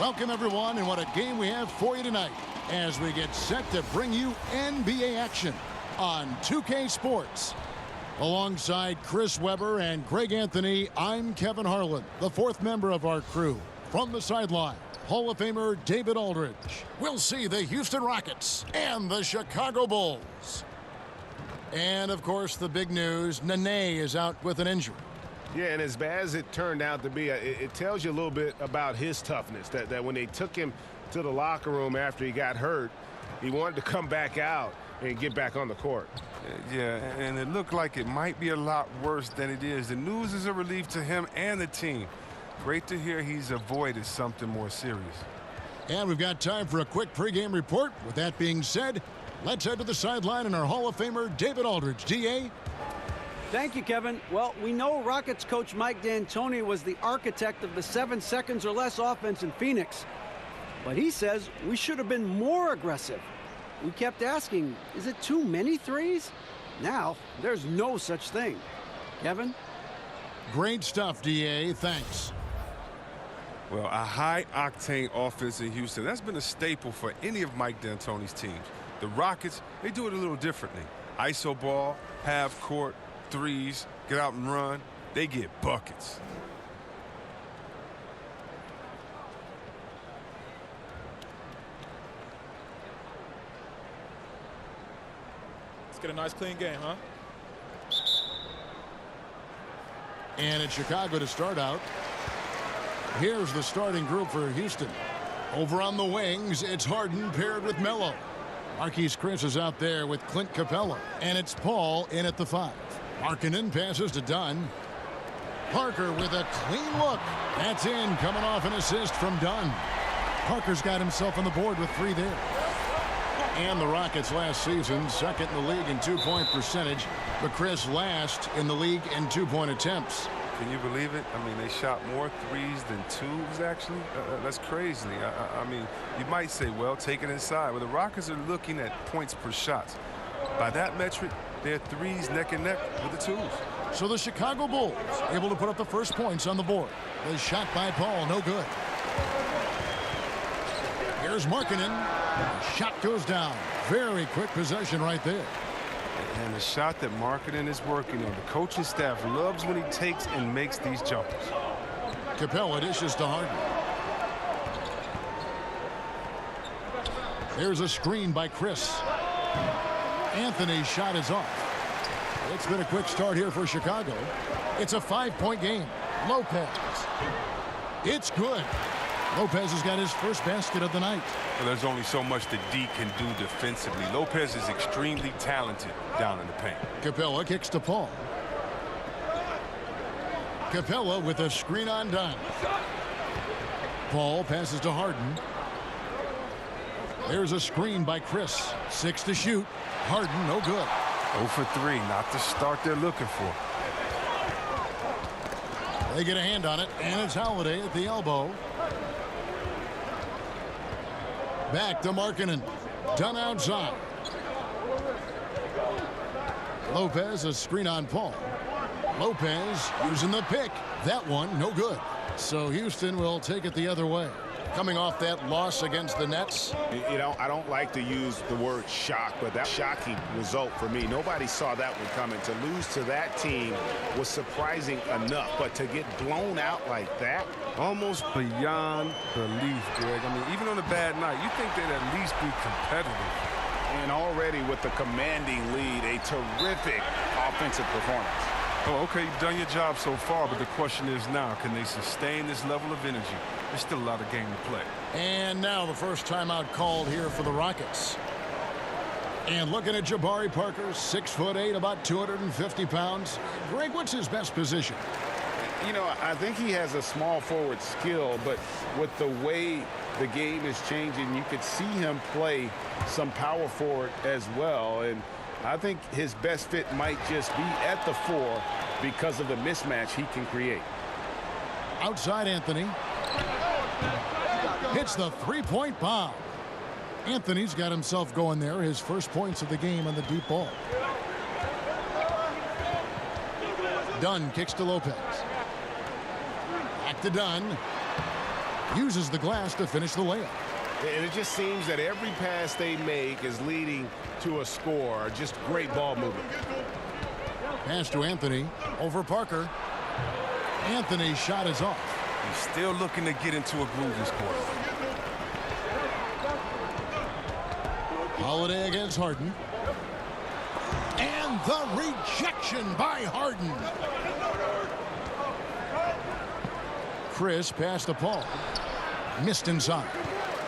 Welcome, everyone, and what a game we have for you tonight as we get set to bring you NBA action on 2K Sports. Alongside Chris Webber and Greg Anthony, I'm Kevin Harlan, the fourth member of our crew. From the sideline, Hall of Famer David Aldridge. We'll see the Houston Rockets and the Chicago Bulls. And, of course, the big news, Nene is out with an injury. Yeah, and as bad as it turned out to be, it tells you a little bit about his toughness, that when they took him to the locker room after he got hurt, he wanted to come back out and get back on the court. Yeah, and it looked like it might be a lot worse than it is. The news is a relief to him and the team. Great to hear he's avoided something more serious. And we've got time for a quick pregame report. With that being said, let's head to the sideline and our Hall of Famer, David Aldridge. D.A.? Thank you, Kevin. Well, we know Rockets coach Mike D'Antoni was the architect of the 7 seconds or less offense in Phoenix. But he says we should have been more aggressive. We kept asking, is it too many threes? Now, there's no such thing. Kevin? Great stuff, D.A. Thanks. Well, a high-octane offense in Houston, that's been a staple for any of Mike D'Antoni's teams. The Rockets, they do it a little differently. ISO ball, half court, threes, get out and run. They get buckets. Let's get a nice clean game, huh? And it's Chicago to start out. Here's the starting group for Houston. Over on the wings, it's Harden paired with Melo. Marquise Chris is out there with Clint Capella. And it's Paul in at the 5. Markkanen passes to Dunn. Parker with a clean look. That's in, coming off an assist from Dunn. Parker's got himself on the board with 3 there. And the Rockets last season, second in the league in 2-point percentage, but Chris last in the league in 2-point attempts. Can you believe it? I mean, they shot more threes than twos, actually. That's crazy. I mean, you might say, well, take it inside. Well, the Rockets are looking at points per shot. By that metric, they're threes neck and neck with the twos. So the Chicago Bulls able to put up the first points on the board. The shot by Paul, no good. Here's Markkanen. The shot goes down. Very quick possession right there. And the shot that Markkanen is working on. The coaching staff loves when he takes and makes these jumpers. Capella dishes to Harden. There's a screen by Chris. Anthony's shot is off. It's been a quick start here for Chicago. It's a 5-point game. Lopez. It's good. Lopez has got his first basket of the night. Well, there's only so much that D can do defensively. Lopez is extremely talented down in the paint. Capella kicks to Paul. Capella with a screen on Dunn. Paul passes to Harden. There's a screen by Chris. 6 to shoot. Harden, no good. 0 for 3, not the start they're looking for. They get a hand on it, and it's Holiday at the elbow. Back to Markkanen. Dunn outside. Lopez, a screen on Paul. Lopez using the pick. That one, no good. So Houston will take it the other way. Coming off that loss against the Nets. You know, I don't like to use the word shock, but that shocking result for me. Nobody saw that one coming. To lose to that team was surprising enough, but to get blown out like that, almost beyond belief, Greg. I mean, even on a bad night, you think they'd at least be competitive. And already with the commanding lead, a terrific offensive performance. Oh, okay, you've done your job so far, but the question is now, can they sustain this level of energy? There's still a lot of game to play. And now the first timeout called here for the Rockets. And looking at Jabari Parker, 6'8", about 250 pounds. Greg, what's his best position? You know, I think he has a small forward skill, but with the way the game is changing, you could see him play some power forward as well. And I think his best fit might just be at the 4 because of the mismatch he can create. Outside Anthony. Hits the 3-point bomb. Anthony's got himself going there. His first points of the game on the deep ball. Dunn kicks to Lopez. Back to Dunn. Uses the glass to finish the layup. And it just seems that every pass they make is leading to a score. Just great ball movement. Pass to Anthony over Parker. Anthony's shot is off. He's still looking to get into a groove this quarter. Holiday against Harden. And the rejection by Harden. Chris passed to Paul. Missed inside.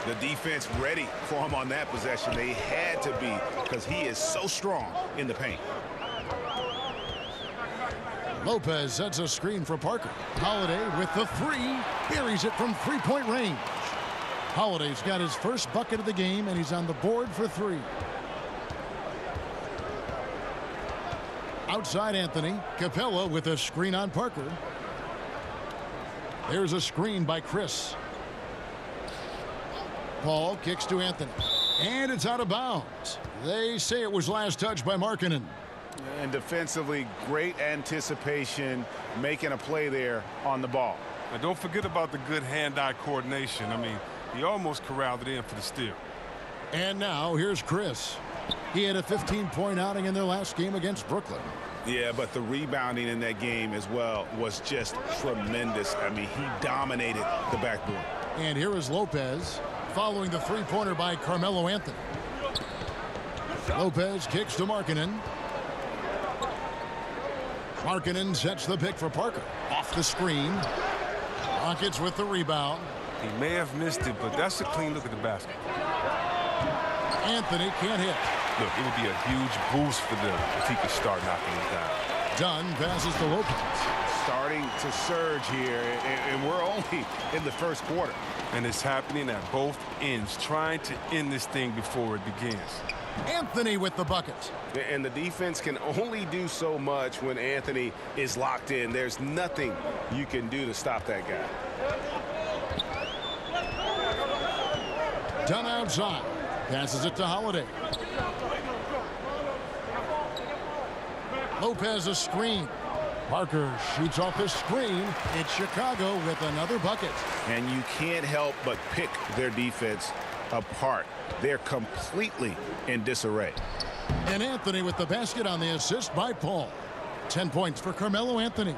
The defense ready for him on that possession. They had to be because he is so strong in the paint. Lopez sets a screen for Parker. Holiday with the three. Buries it from three-point range. Holiday's got his first bucket of the game, and he's on the board for three. Outside Anthony. Capella with a screen on Parker. There's a screen by Chris. Paul kicks to Anthony. And it's out of bounds. They say it was last touched by Markkanen. And defensively, great anticipation, making a play there on the ball. And don't forget about the good hand-eye coordination. I mean, he almost corralled it in for the steal. And now here's Chris. He had a 15-point outing in their last game against Brooklyn. Yeah, but the rebounding in that game as well was just tremendous. I mean, he dominated the backboard. And here is Lopez following the three-pointer by Carmelo Anthony. Lopez kicks to Markkanen. Markkanen sets the pick for Parker. Off the screen. Rockets with the rebound. He may have missed it, but that's a clean look at the basket. Anthony can't hit. Look, it would be a huge boost for them if he could start knocking it down. Dunn passes to Lopez. Starting to surge here, and we're only in the first quarter. And it's happening at both ends, trying to end this thing before it begins. Anthony with the bucket. And the defense can only do so much when Anthony is locked in. There's nothing you can do to stop that guy. Dunn outside. Passes it to Holiday. Lopez a screen. Parker shoots off the screen. It's Chicago with another bucket. And you can't help but pick their defense apart. They're completely in disarray. And Anthony with the basket on the assist by Paul. 10 points for Carmelo Anthony.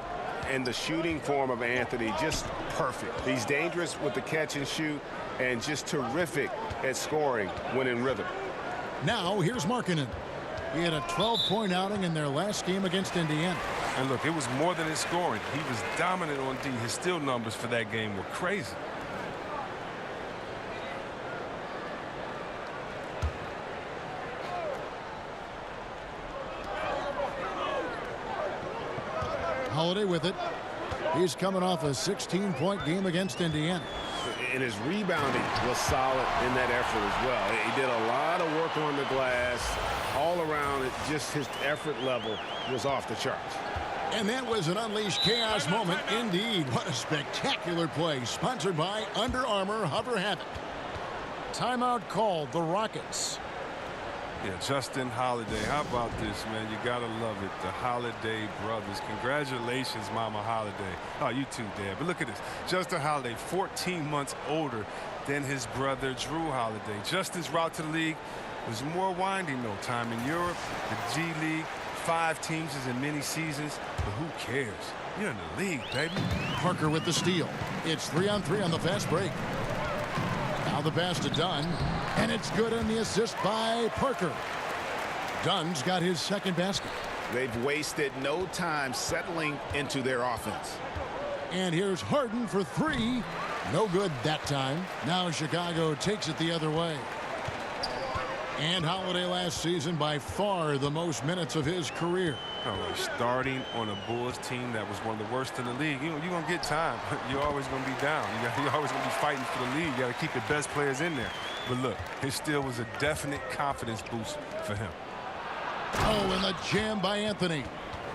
And the shooting form of Anthony, just perfect. He's dangerous with the catch and shoot and just terrific at scoring when in rhythm. Now here's Markkanen. He had a 12-point outing in their last game against Indiana. And look, it was more than his scoring. He was dominant on D. His steal numbers for that game were crazy. Holiday with it. He's coming off a 16-point game against Indiana. And his rebounding was solid in that effort as well. He did a lot of work on the glass. All around, it just his effort level was off the charts. And that was an unleashed chaos moment indeed. What a spectacular play. Sponsored by Under Armour Hover Havoc. Timeout called the Rockets. Yeah, Justin Holiday. How about this, man? You got to love it. The Holiday brothers. Congratulations, Mama Holiday. Oh, you too, Dad. But look at this. Justin Holiday, 14 months older than his brother, Drew Holiday. Justin's route to the league was more winding, though. Time in Europe, the G League, 5 teams is in many seasons. But who cares? You're in the league, baby. Parker with the steal. It's 3-on-3 on the fast break. Now the pass to Dunn, and it's good on the assist by Parker. Dunn's got his second basket. They've wasted no time settling into their offense. And here's Harden for 3. No good that time. Now Chicago takes it the other way. And Holiday last season by far the most minutes of his career. Oh, starting on a Bulls team that was one of the worst in the league. You know, you're going to get time. You're always going to be down. You're always going to be fighting for the lead. You got to keep the best players in there. But look, his steal was a definite confidence boost for him. Oh, and the jam by Anthony.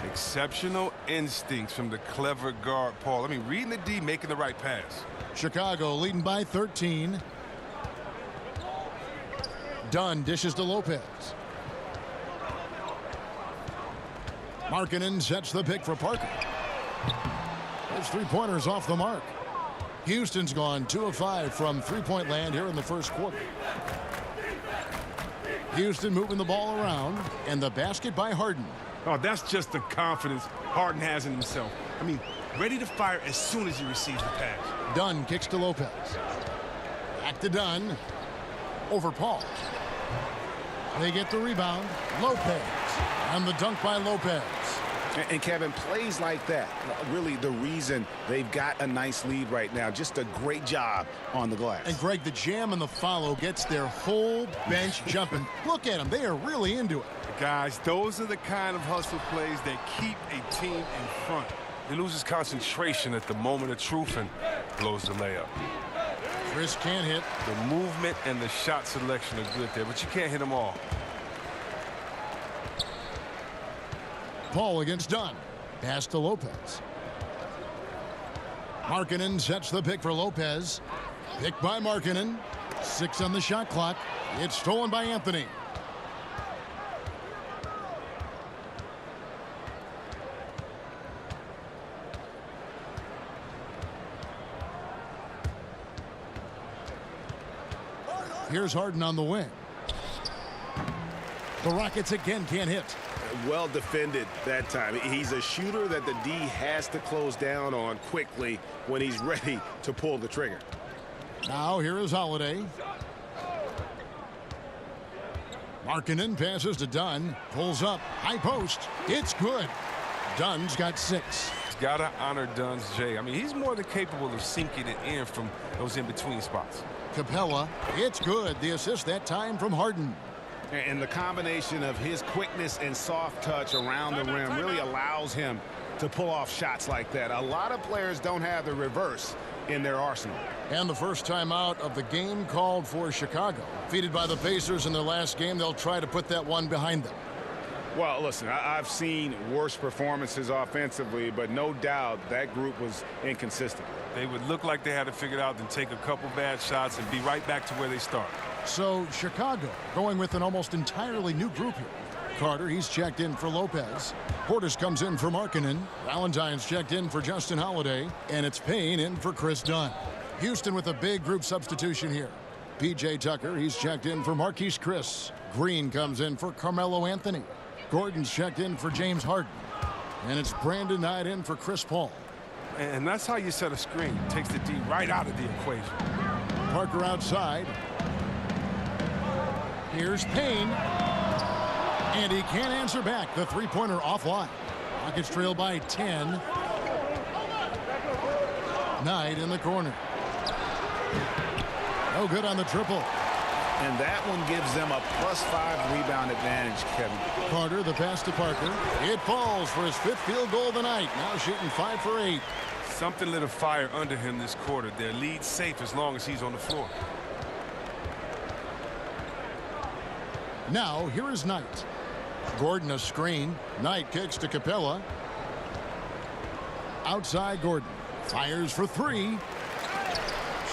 Exceptional instincts from the clever guard, Paul. I mean, reading the D, making the right pass. Chicago leading by 13. Dunn dishes to Lopez. Markkanen sets the pick for Parker. His three-pointers off the mark. Houston's gone 2 of 5 from three-point land here in the first quarter. Houston moving the ball around, and the basket by Harden. Oh, that's just the confidence Harden has in himself. I mean, ready to fire as soon as he receives the pass. Dunn kicks to Lopez. Back to Dunn. Over Paul. They get the rebound. Lopez. And the dunk by Lopez. And Kevin, plays like that, really the reason they've got a nice lead right now. Just a great job on the glass. And Greg, the jam and the follow gets their whole bench jumping. Look at them. They are really into it. Guys, those are the kind of hustle plays that keep a team in front. He loses concentration at the moment of truth and blows the layup. Chris can't hit. The movement and the shot selection are good there, but you can't hit them all. Paul against Dunn. Pass to Lopez. Markkanen sets the pick for Lopez. Pick by Markkanen. 6 on the shot clock. It's stolen by Anthony. Here's Harden on the wing. The Rockets again can't hit. Well defended that time. He's a shooter that the D has to close down on quickly when he's ready to pull the trigger. Now here is Holiday. Markkanen passes to Dunn. Pulls up. High post. It's good. Dunn's got 6. Got to honor Dunn's J. I mean, he's more than capable of sinking it in from those in-between spots. Capella. It's good. The assist that time from Harden. And the combination of his quickness and soft touch around the rim really allows him to pull off shots like that. A lot of players don't have the reverse in their arsenal. And the first time out of the game called for Chicago. Defeated by the Pacers in their last game, they'll try to put that one behind them. Well, listen, I've seen worse performances offensively, but no doubt that group was inconsistent. They would look like they had it figured out, then take a couple bad shots and be right back to where they started. So Chicago going with an almost entirely new group here. Carter, he's checked in for Lopez. Portis comes in for Markkanen. Valentine's checked in for Justin Holiday. And it's Payne in for Chris Dunn. Houston with a big group substitution here. P.J. Tucker, he's checked in for Marquise Chris. Green comes in for Carmelo Anthony. Gordon's checked in for James Harden. And it's Brandon Knight in for Chris Paul. And that's how you set a screen. Takes the D right out of the equation. Parker outside. Here's Payne. And he can't answer back. The three-pointer offline. Rockets trail by 10. Knight in the corner. No good on the triple. And that one gives them a +5 rebound advantage, Kevin. Carter, the pass to Parker. It falls for his 5th field goal of the night. Now shooting 5 for 8. Something lit a fire under him this quarter. Their lead safe as long as he's on the floor. Now here is Knight. Gordon a screen. Knight kicks to Capella. Outside Gordon. Fires for 3.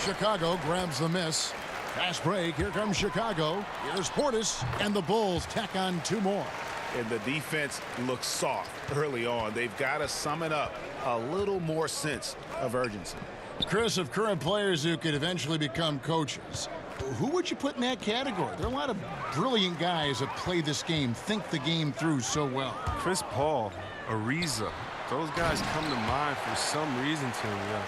Chicago grabs the miss. Fast break. Here comes Chicago. Here's Portis. And the Bulls tack on 2 more. And the defense looks soft early on. They've got to sum it up. A little more sense of urgency. Chris, of current players who could eventually become coaches, who would you put in that category? There are a lot of brilliant guys that play this game, think the game through so well. Chris Paul, Ariza, those guys come to mind for some reason to me.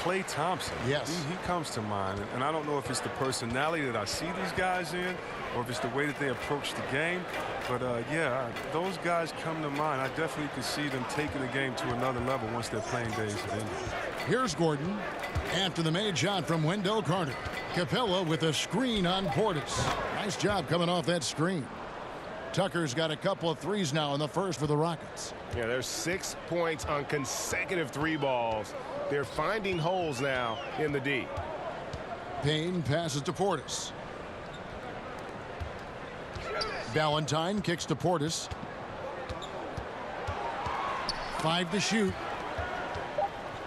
Klay Thompson, yes, he comes to mind, and I don't know if it's the personality that I see these guys in or if it's the way that they approach the game, but yeah, those guys come to mind. I definitely could see them taking the game to another level once their playing days are ended. Here's Gordon after the made shot from Wendell Carter. Capella with a screen on Portis. Nice job coming off that screen. Tucker's got a couple of threes now in the first for the Rockets. Yeah, there's 6 points on consecutive 3 balls. They're finding holes now in the D. Payne passes to Portis. Valentine kicks to Portis. 5 to shoot.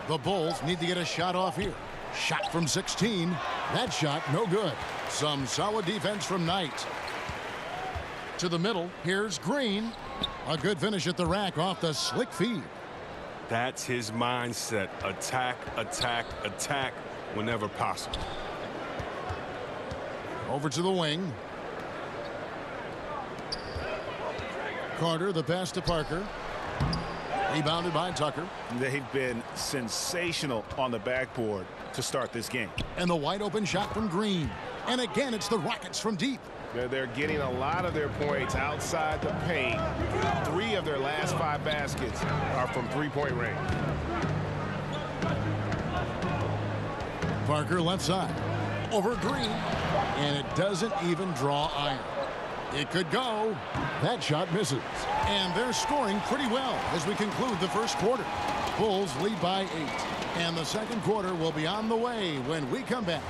The Bulls need to get a shot off here. Shot from 16. That shot no good. Some solid defense from Knight. To the middle. Here's Green. A good finish at the rack off the slick feed. That's his mindset. Attack, attack, attack whenever possible. Over to the wing. Carter, the pass to Parker. Rebounded by Tucker. They've been sensational on the backboard to start this game. And the wide open shot from Green. And again, it's the Rockets from deep. They're getting a lot of their points outside the paint. 3 of their last 5 baskets are from three-point range. Parker left side. Over Green. And it doesn't even draw iron. It could go. That shot misses. And they're scoring pretty well as we conclude the first quarter. Bulls lead by 8. And the second quarter will be on the way when we come back.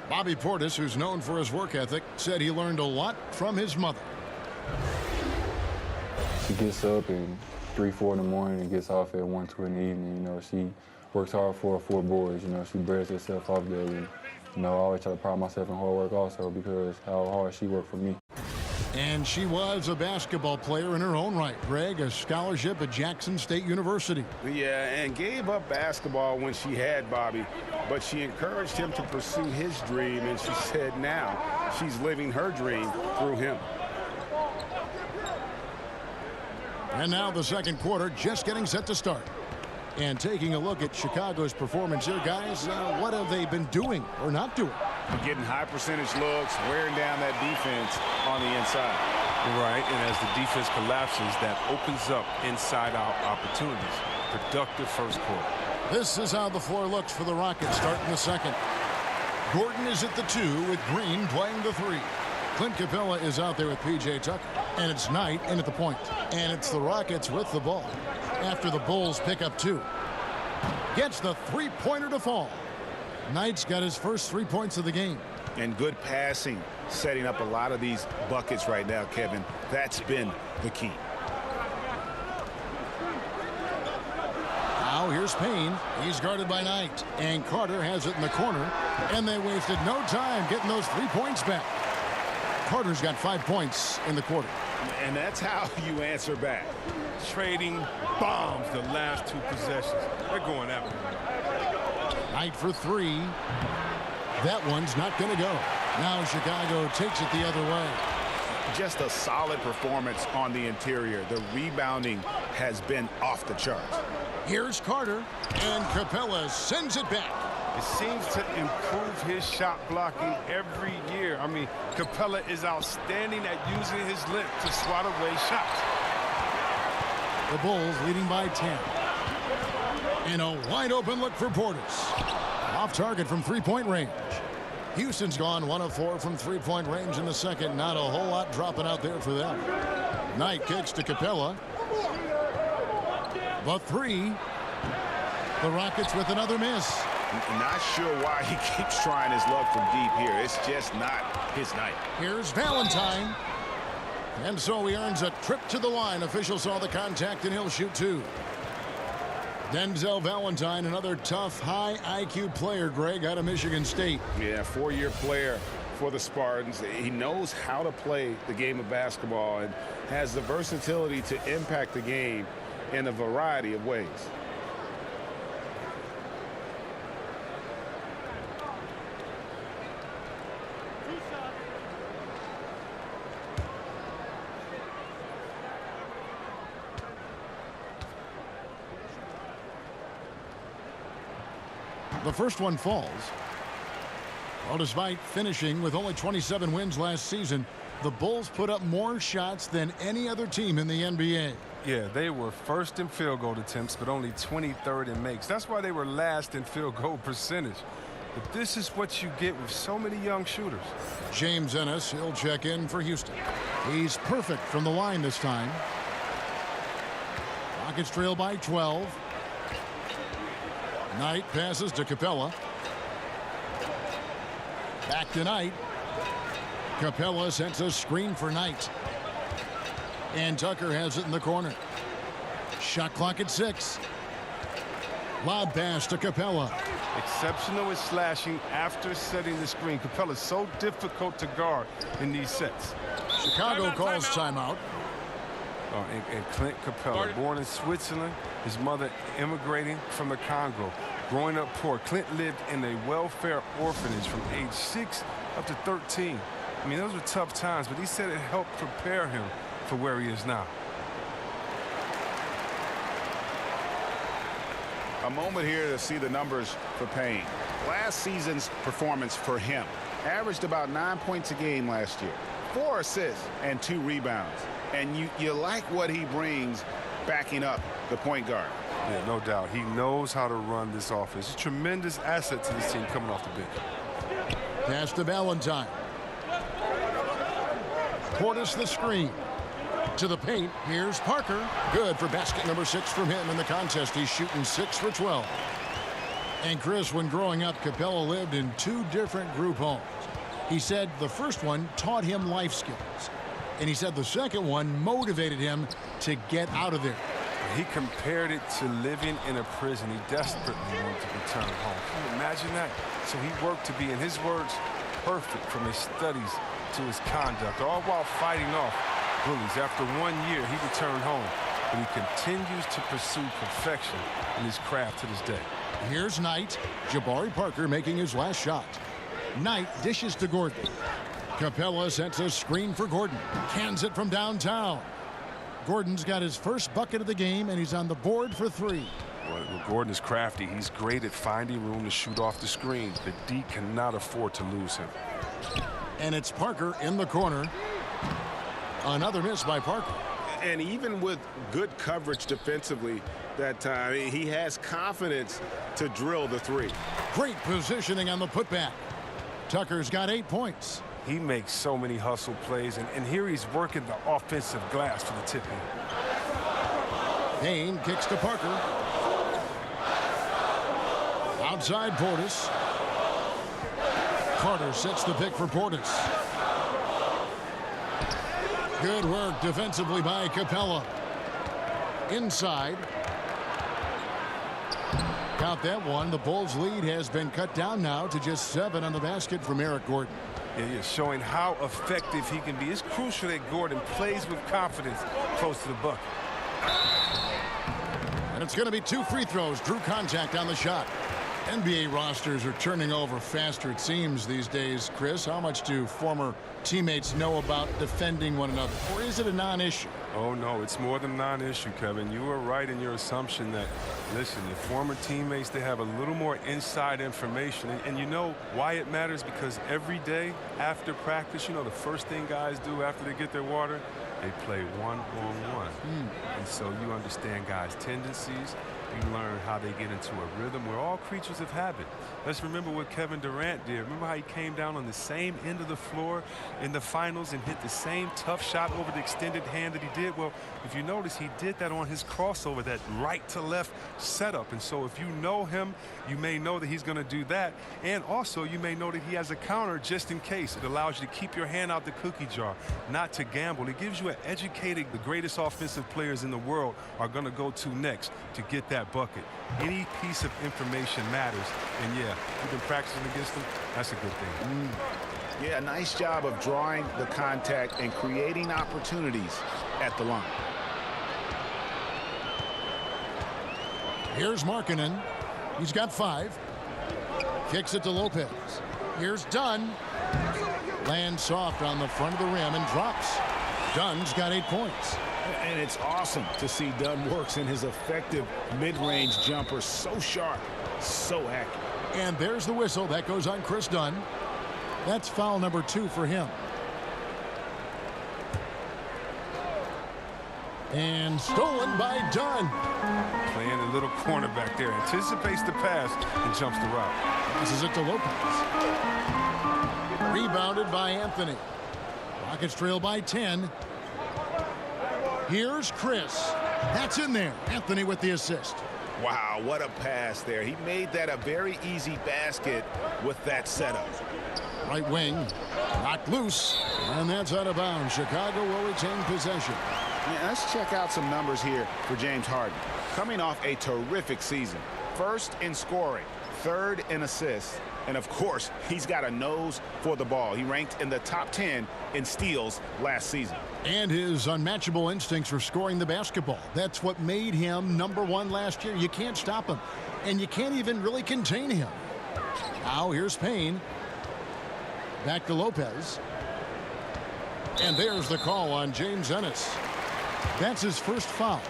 Bobby Portis, who's known for his work ethic, said he learned a lot from his mother. She gets up at 3, 4 in the morning and gets off at 1, 2 in the evening. You know, she works hard for her 4 boys. You know, she bears herself off daily. You know, I always try to pride myself in hard work also because how hard she worked for me. And she was a basketball player in her own right. Greg, a scholarship at Jackson State University. Yeah, and gave up basketball when she had Bobby, but she encouraged him to pursue his dream, and she said now she's living her dream through him. And now the second quarter just getting set to start. And taking a look at Chicago's performance here, guys, what have they been doing or not doing? Getting high percentage looks, wearing down that defense on the inside. Right, and as the defense collapses, that opens up inside-out opportunities. Productive first quarter. This is how the floor looks for the Rockets starting the second. Gordon is at the 2 with Green playing the 3. Clint Capella is out there with P.J. Tucker. And it's Knight in at the point. And it's the Rockets with the ball after the Bulls pick up 2. Gets the three-pointer to fall. Knight's got his first 3 points of the game. And good passing, setting up a lot of these buckets right now, Kevin. That's been the key. Now here's Payne. He's guarded by Knight. And Carter has it in the corner. And they wasted no time getting those 3 points back. Carter's got 5 points in the quarter. And that's how you answer back. Trading bombs the last 2 possessions. They're going that way. Knight for 3. That one's not going to go. Now Chicago takes it the other way. Just a solid performance on the interior. The rebounding has been off the charts. Here's Carter. And Capella sends it back. It seems to improve his shot blocking every year. I mean, Capella is outstanding at using his length to swat away shots. The Bulls leading by 10. And a wide open look for Portis. Off target from three-point range. Houston's gone 1 of 4 from three-point range in the second. Not a whole lot dropping out there for them. Knight kicks to Capella. The 3. The Rockets with another miss. Not sure why he keeps trying his luck from deep here. It's just not his night. Here's Valentine. And so he earns a trip to the line. Official saw the contact and he'll shoot 2. Denzel Valentine, another tough, high IQ player, Greg, out of Michigan State. Yeah, 4-year player for the Spartans. He knows how to play the game of basketball and has the versatility to impact the game in a variety of ways. The first one falls. Well, despite finishing with only 27 wins last season, the Bulls put up more shots than any other team in the NBA. Yeah, they were first in field goal attempts, but only 23rd in makes. That's why they were last in field goal percentage. But this is what you get with so many young shooters. James Ennis, he'll check in for Houston. He's perfect from the line this time. Rockets trail by 12. Knight passes to Capella. Back to Knight. Capella sends a screen for Knight. And Tucker has it in the corner. Shot clock at 6. Lob pass to Capella. Exceptional at slashing after setting the screen. Capella's so difficult to guard in these sets. Chicago calls timeout. Oh, and Clint Capella, born in Switzerland, his mother immigrating from the Congo. Growing up poor, Clint lived in a welfare orphanage from age 6 up to 13. I mean, those were tough times, but he said it helped prepare him for where he is now. A moment here to see the numbers for Payne. Last season's performance for him averaged about 9 points a game last year, 4 assists and 2 rebounds. And you like what he brings backing up the point guard. Yeah, no doubt. He knows how to run this offense. He's a tremendous asset to this team coming off the bench. Pass to Valentine. Portis the screen. To the paint. Here's Parker. Good for basket number 6 from him in the contest. He's shooting 6 for 12. And Chris, when growing up, Capella lived in 2 different group homes. He said the first one taught him life skills. And he said the second one motivated him to get out of there. He compared it to living in a prison. He desperately wanted to return home. Can you imagine that? So he worked to be, in his words, perfect from his studies to his conduct, all while fighting off bullies. After 1 year, he returned home, but he continues to pursue perfection in his craft to this day. Here's Knight. Jabari Parker making his last shot. Knight dishes to Gordon. Capella sets a screen for Gordon. Cans it from downtown. Gordon's got his first bucket of the game, and he's on the board for 3. Well, Gordon is crafty. He's great at finding room to shoot off the screen. The D cannot afford to lose him. And it's Parker in the corner. Another miss by Parker. And even with good coverage defensively that time, he has confidence to drill the 3. Great positioning on the putback. Tucker's got 8 points. He makes so many hustle plays, and here he's working the offensive glass for the tip-in. Payne kicks to Parker. Outside Portis. Carter sets the pick for Portis. Good work defensively by Capella. Inside. Count that one. The Bulls' lead has been cut down now to just 7 on the basket from Eric Gordon. Yeah, he's showing how effective he can be. It's crucial that Gordon plays with confidence close to the bucket. And it's going to be 2 free throws. Drew contact on the shot. NBA rosters are turning over faster, it seems, these days. Chris, how much do former teammates know about defending one another? Or is it a non-issue? Oh, no, it's more than a non-issue, Kevin. You were right in your assumption that, listen, the former teammates, they have a little more inside information. And you know why it matters? Because every day after practice, you know, the first thing guys do after they get their water, they play one-on-one. And so you understand guys' tendencies. You learn how they get into a rhythm. We're all creatures of habit. Let's remember what Kevin Durant did. Remember how he came down on the same end of the floor in the finals and hit the same tough shot over the extended hand that he did? Well, if you notice, he did that on his crossover, that right to left setup. And so if you know him, you may know that he's going to do that. And also, you may know that he has a counter just in case. It allows you to keep your hand out the cookie jar, not to gamble. It gives you an educated, the greatest offensive players in the world are going to go to next to get that bucket. Any piece of information matters, and yeah, you've been practicing against them. That's a good thing. Yeah, nice job of drawing the contact and creating opportunities at the line. Here's Markkanen. He's got 5. Kicks it to Lopez. Here's Dunn. Lands soft on the front of the rim and drops. Dunn's got 8 points. And it's awesome to see Dunn works in his effective mid-range jumper. So sharp, so accurate. And there's the whistle. That goes on Chris Dunn. That's foul number 2 for him. And stolen by Dunn. Playing a little cornerback there. Anticipates the pass and jumps the route. Passes it to Lopez. Rebounded by Anthony. Rockets trail by 10. Here's Chris. That's in there. Anthony with the assist. Wow, what a pass there. He made that a very easy basket with that setup. Right wing, knocked loose, and that's out of bounds. Chicago will retain possession. Yeah, let's check out some numbers here for James Harden. Coming off a terrific season. First in scoring, third in assists, and of course, he's got a nose for the ball. He ranked in the top 10 in steals last season. And his unmatchable instincts for scoring the basketball. That's what made him #1 last year. You can't stop him, and you can't even really contain him. Now here's Payne. Back to Lopez. And there's the call on James Ennis. That's his first foul.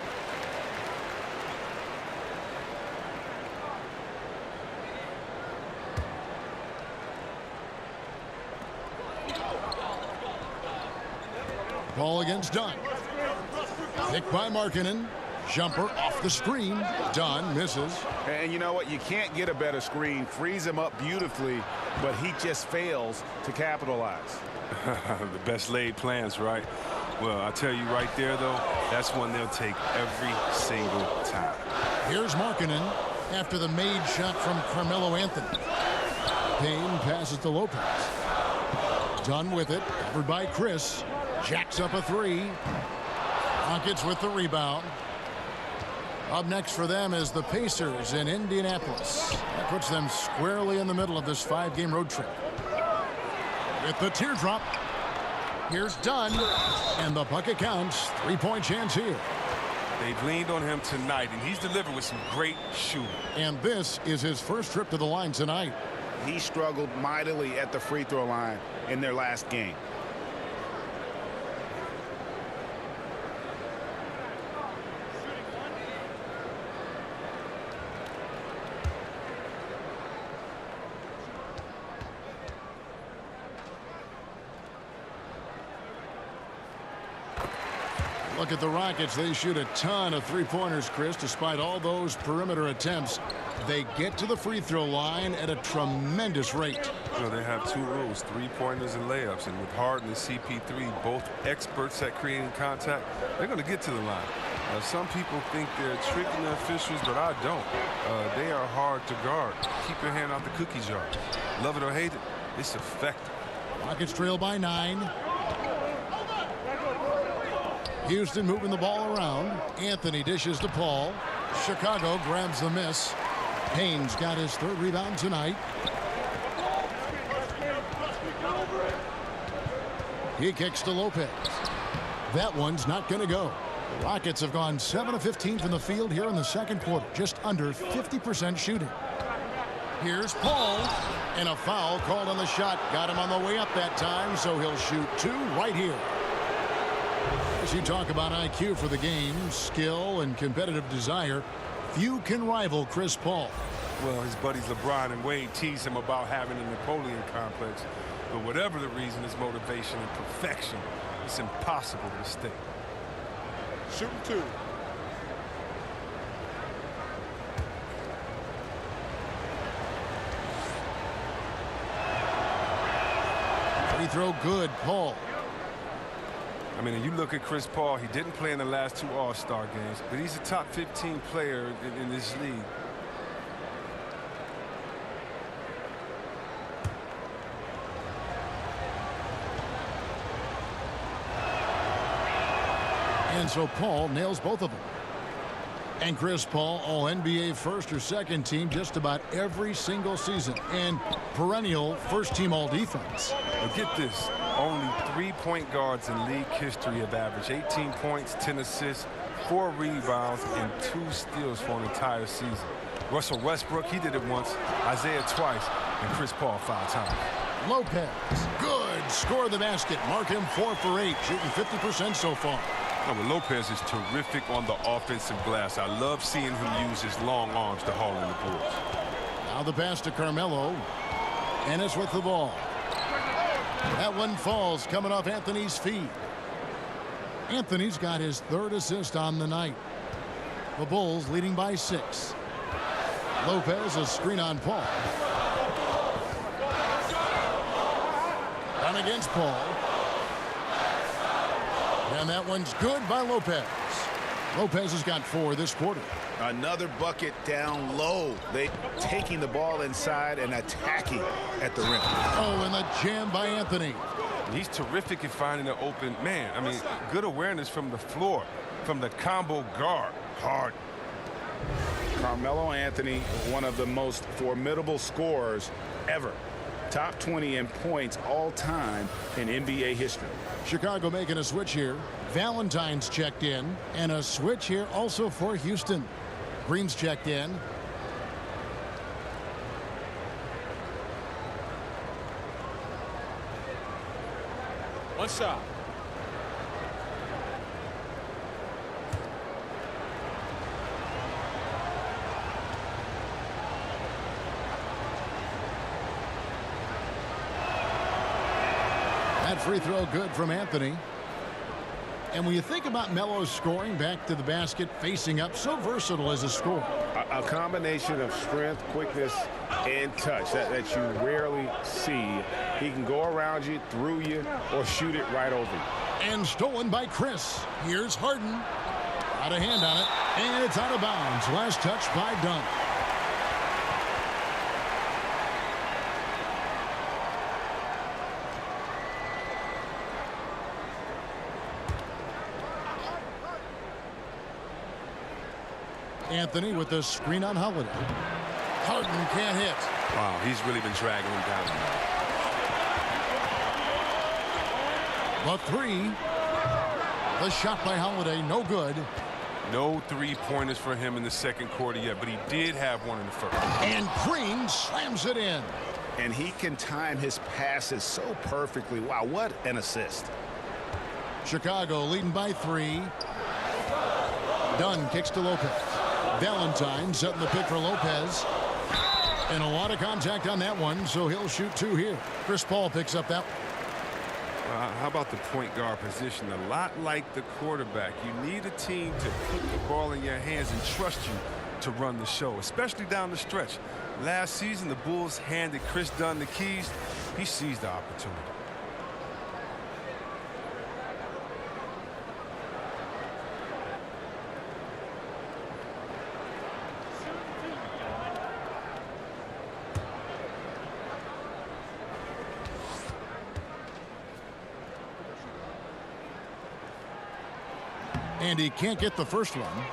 Ball against Dunn. Picked by Markkanen. Jumper off the screen. Dunn misses. And you know what? You can't get a better screen. Frees him up beautifully, but he just fails to capitalize. The best laid plans, right? Well, I tell you right there, though, that's one they'll take every single time. Here's Markkanen after the made shot from Carmelo Anthony. Payne passes to Lopez. Dunn with it. Covered by Chris. Jacks up a three. Rockets with the rebound. Up next for them is the Pacers in Indianapolis. That puts them squarely in the middle of this 5-game road trip. With the teardrop, here's Dunn, and the bucket counts. 3-point chance here. They've leaned on him tonight, and he's delivered with some great shooting. And this is his first trip to the line tonight. He struggled mightily at the free throw line in their last game. Look at the Rockets. They shoot a ton of three-pointers, Chris. Despite all those perimeter attempts, they get to the free throw line at a tremendous rate. You know, they have two rules, three-pointers and layups. And with Harden and CP3, both experts at creating contact, they're going to get to the line. Some people think they're tricking the officials, but I don't. They are hard to guard. Keep your hand out the cookie jar. Love it or hate it, it's effective. Rockets trail by 9. Houston moving the ball around. Anthony dishes to Paul. Chicago grabs the miss. Payne's got his third rebound tonight. He kicks to Lopez. That one's not going to go. The Rockets have gone 7 of 15 from the field here in the second quarter. Just under 50% shooting. Here's Paul. And a foul called on the shot. Got him on the way up that time, so he'll shoot 2 right here. As you talk about IQ for the game, skill and competitive desire, few can rival Chris Paul. Well, his buddies LeBron and Wade tease him about having a Napoleon complex. But whatever the reason, his motivation and perfection, it's impossible to mistake. Shooting 2. Free throw good, Paul. I mean, you look at Chris Paul, he didn't play in the last 2 All-Star games, but he's a top 15 player in this league. And so Paul nails both of them. And Chris Paul, All-NBA first or second team just about every single season. And perennial first-team All-Defense. But get this, only 3 point guards in league history have averaged 18 points, 10 assists, 4 rebounds, and 2 steals for an entire season. Russell Westbrook, he did it once, Isaiah twice, and Chris Paul 5 times. Lopez, good. Score the basket. Mark him 4 for 8, shooting 50% so far. No, but Lopez is terrific on the offensive glass. I love seeing him use his long arms to haul in the boards. Now the pass to Carmelo. Ennis with the ball. That one falls, coming off Anthony's feet. Anthony's got his 3rd assist on the night. The Bulls leading by 6. Lopez, a screen on Paul. Down against Paul. And that one's good by Lopez. Lopez has got 4 this quarter. Another bucket down low. They taking the ball inside and attacking at the rim. Oh, and the jam by Anthony. He's terrific at finding an open man. I mean, good awareness from the floor, from the combo guard. Hard. Carmelo Anthony, one of the most formidable scorers ever. Top 20 in points all time in NBA history. Chicago making a switch here. Valentine's checked in, and a switch here also for Houston. Green's checked in. One shot. That free throw good from Anthony. And when you think about Melo's scoring back to the basket, facing up, so versatile as a scorer. A combination of strength, quickness, and touch that you rarely see. He can go around you, through you, or shoot it right over you. And stolen by Chris. Here's Harden. Out of hand on it, and it's out of bounds. Last touch by Dunn. Anthony with the screen on Holiday. Harden can't hit. Wow, he's really been dragging him down. The 3. The shot by Holiday, no good. No three-pointers for him in the second quarter yet, but he did have one in the first. And Green slams it in. And he can time his passes so perfectly. Wow, what an assist. Chicago leading by 3. Dunn kicks to Lopez. Valentine setting the pick for Lopez. And a lot of contact on that one, so he'll shoot 2 here. Chris Paul picks up that. How about the point guard position? A lot like the quarterback. You need a team to put the ball in your hands and trust you to run the show, especially down the stretch. Last season, the Bulls handed Chris Dunn the keys. He seized the opportunity. And he can't get the first one.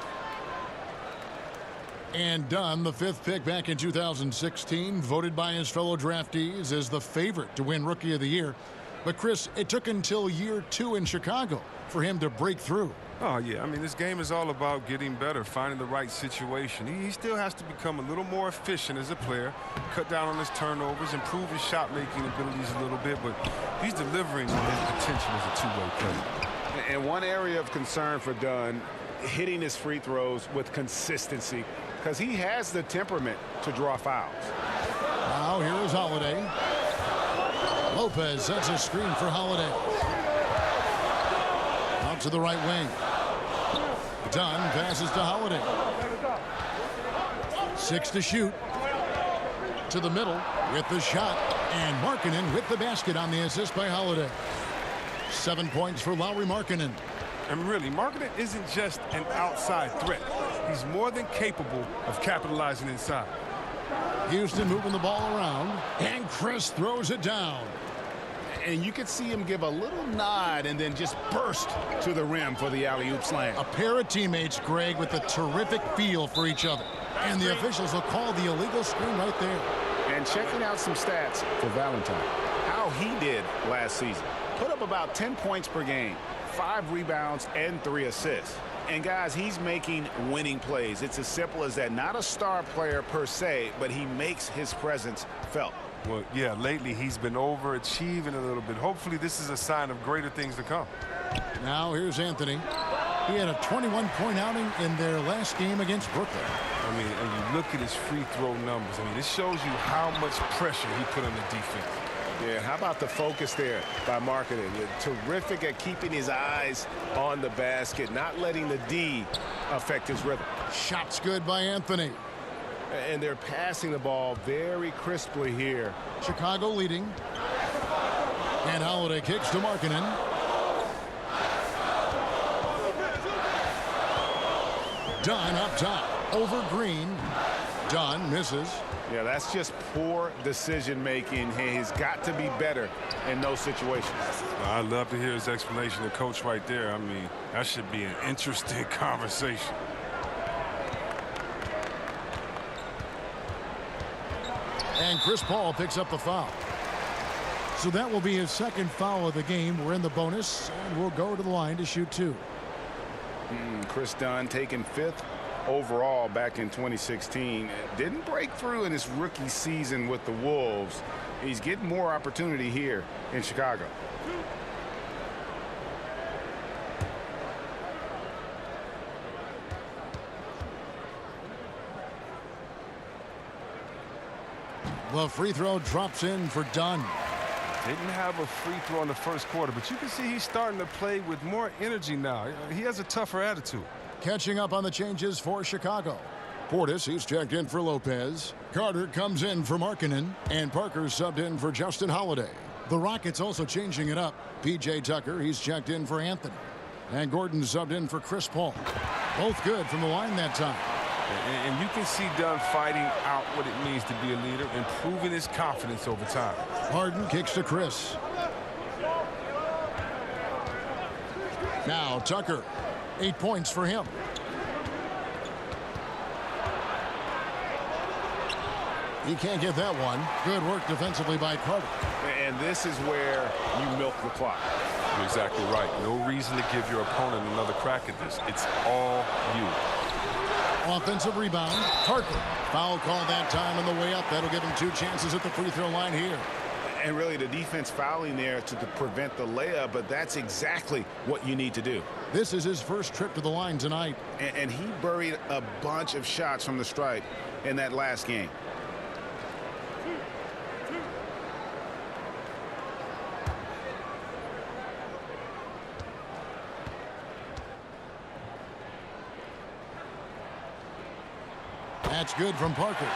And Dunn, the 5th pick back in 2016, voted by his fellow draftees as the favorite to win Rookie of the Year. But, Chris, it took until year 2 in Chicago for him to break through. Oh, yeah. I mean, this game is all about getting better, finding the right situation. He still has to become a little more efficient as a player, cut down on his turnovers, improve his shot-making abilities a little bit, but he's delivering on his potential as a two-way player. And one area of concern for Dunn, hitting his free throws with consistency, because he has the temperament to draw fouls. Now here is Holiday. Lopez sets a screen for Holiday. Out to the right wing. Dunn passes to Holiday. 6 to shoot. To the middle with the shot. And Markkanen with the basket on the assist by Holiday. 7 points for Lauri Markkanen. And really, Markkanen isn't just an outside threat. He's more than capable of capitalizing inside. Houston moving the ball around. And Chris throws it down. And you could see him give a little nod and then just burst to the rim for the alley-oop slam. A pair of teammates, Greg, with a terrific feel for each other. And the officials will call the illegal screen right there. And checking out some stats for Valentine. How he did last season. Put up about 10 points per game, 5 rebounds, and 3 assists. And, guys, he's making winning plays. It's as simple as that. Not a star player per se, but he makes his presence felt. Well, yeah, lately he's been overachieving a little bit. Hopefully this is a sign of greater things to come. Now here's Anthony. He had a 21-point outing in their last game against Brooklyn. I mean, and you look at his free throw numbers. I mean, this shows you how much pressure he put on the defense. Yeah, how about the focus there by Markkanen? Terrific at keeping his eyes on the basket, not letting the D affect his rhythm. Shots good by Anthony. And they're passing the ball very crisply here. Chicago leading. And Holiday kicks to Markkanen. Dunn up top. Over Green. Dunn misses. Yeah, that's just poor decision-making. He's got to be better in those situations. I'd love to hear his explanation to coach right there. I mean, that should be an interesting conversation. And Chris Paul picks up the foul. So that will be his second foul of the game. We're in the bonus, and we'll go to the line to shoot 2. Chris Dunn taking 5th overall back in 2016. Didn't break through in his rookie season with the Wolves. He's getting more opportunity here in Chicago. The free throw drops in for Dunn. Didn't have a free throw in the first quarter, but you can see he's starting to play with more energy now. He has a tougher attitude. Catching up on the changes for Chicago. Portis, he's checked in for Lopez. Carter comes in for Markkanen. And Parker subbed in for Justin Holiday. The Rockets also changing it up. P.J. Tucker, he's checked in for Anthony. And Gordon subbed in for Chris Paul. Both good from the line that time. And you can see Dunn fighting out what it means to be a leader, improving his confidence over time. Harden kicks to Chris. Now Tucker. 8 points for him. He can't get that one. Good work defensively by Carter. And this is where you milk the clock. You're exactly right. No reason to give your opponent another crack at this. It's all you. Offensive rebound. Parker. Foul call that time on the way up. That'll give him 2 chances at the free throw line here. And really the defense fouling there to prevent the layup, but that's exactly what you need to do. This is his first trip to the line tonight. And he buried a bunch of shots from the stripe in that last game. That's good from Parker.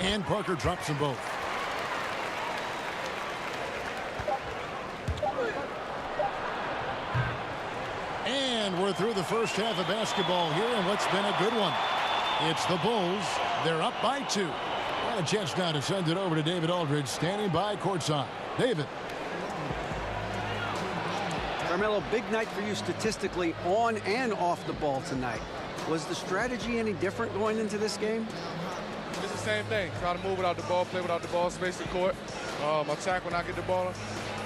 And Parker drops them both. And we're through the first half of basketball here, and what's been a good one. It's the Bulls. They're up by 2. And a chance now to send it over to David Aldridge, standing by courtside. David. Carmelo, big night for you statistically on and off the ball tonight. Was the strategy any different going into this game? It's the same thing. Try to move without the ball, play without the ball, space the court, attack when I get the ball,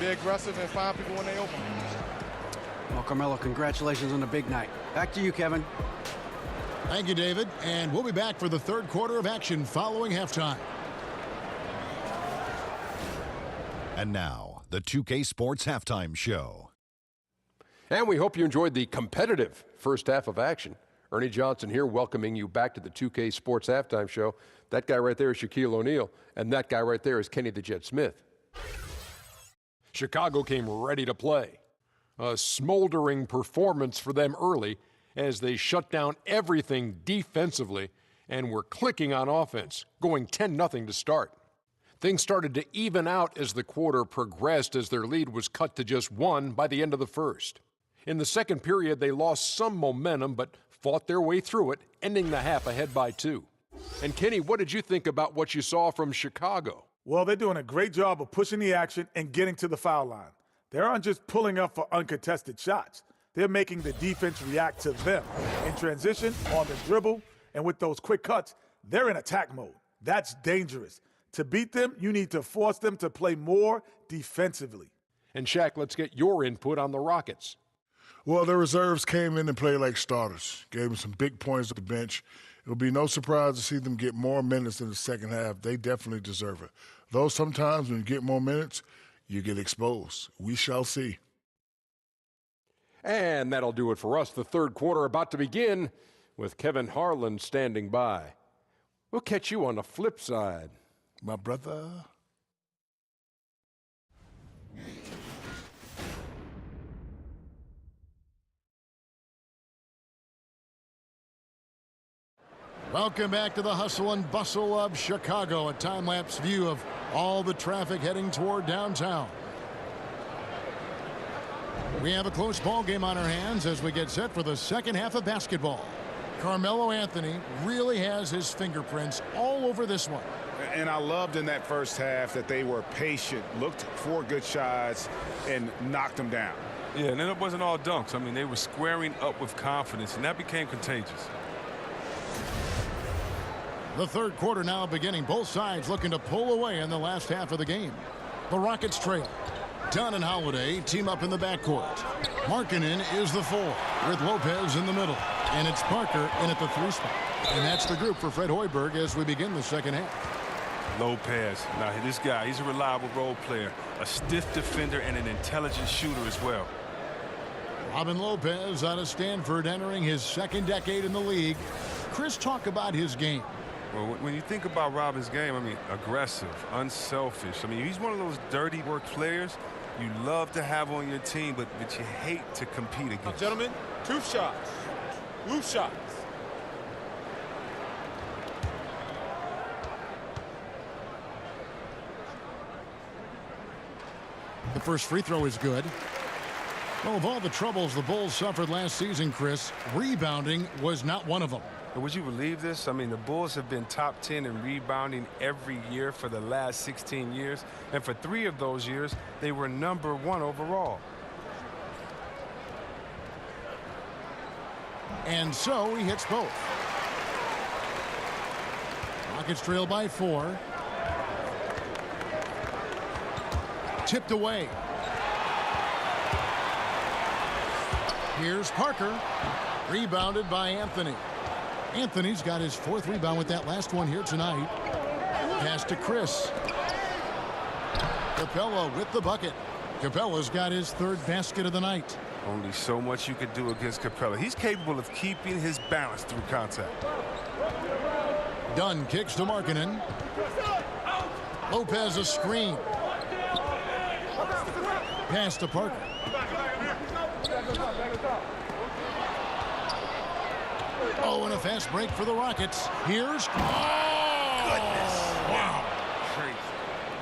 be aggressive, and find people when they open. Well, Carmelo, congratulations on a big night. Back to you, Kevin. Thank you, David. And we'll be back for the third quarter of action following halftime. And now, the 2K Sports Halftime Show. And we hope you enjoyed the competitive first half of action. Ernie Johnson here welcoming you back to the 2K Sports Halftime Show. That guy right there is Shaquille O'Neal, and that guy right there is Kenny the Jet Smith. Chicago came ready to play. A smoldering performance for them early as they shut down everything defensively and were clicking on offense, going 10-0 to start. Things started to even out as the quarter progressed as their lead was cut to just 1 by the end of the first. In the second period, they lost some momentum but fought their way through it, ending the half ahead by 2. And Kenny, what did you think about what you saw from Chicago? Well, they're doing a great job of pushing the action and getting to the foul line. They aren't just pulling up for uncontested shots. They're making the defense react to them in transition, on the dribble, and with those quick cuts, they're in attack mode. That's dangerous. To beat them, you need to force them to play more defensively. And Shaq, let's get your input on the Rockets. Well, the reserves came in and played like starters, gave them some big points at the bench. It'll be no surprise to see them get more minutes in the second half. They definitely deserve it. Though sometimes when you get more minutes, you get exposed. We shall see. And that'll do it for us. The third quarter about to begin with Kevin Harlan standing by. We'll catch you on the flip side. My brother. Welcome back to the hustle and bustle of Chicago. A time-lapse view of all the traffic heading toward downtown. We have a close ball game on our hands as we get set for the second half of basketball. Carmelo Anthony really has his fingerprints all over this one. And I loved in that first half that they were patient, looked for good shots, and knocked them down. Yeah, and then it wasn't all dunks. I mean, they were squaring up with confidence, and that became contagious. The third quarter now beginning. Both sides looking to pull away in the last half of the game. The Rockets trail. Dunn and Holiday team up in the backcourt. Markkanen is the 4 with Lopez in the middle. And it's Parker in at the 3 spot. And that's the group for Fred Hoiberg as we begin the second half. Lopez. Now, this guy, he's a reliable role player, a stiff defender, and an intelligent shooter as well. Robin Lopez out of Stanford entering his second decade in the league. Chris, talk about his game. Well, when you think about Robin's game, I mean, aggressive, unselfish. I mean, he's one of those dirty work players you love to have on your team, but you hate to compete against. Gentlemen, 2 shots. Loose shots. The first free throw is good. Well, of all the troubles the Bulls suffered last season, Chris, rebounding was not one of them. Would you believe this? I mean, the Bulls have been top 10 in rebounding every year for the last 16 years. And for 3 of those years, they were number 1 overall. And so he hits both. Rockets trail by 4. Tipped away. Here's Parker. Rebounded by Anthony. Anthony's got his 4th rebound with that last one here tonight. Pass to Chris. Capella with the bucket. Capella's got his 3rd basket of the night. Only so much you could do against Capella. He's capable of keeping his balance through contact. Dunn kicks to Markkanen. Lopez a screen. Pass to Parker. Oh, and a fast break for the Rockets. Here's... Oh! Goodness. Wow.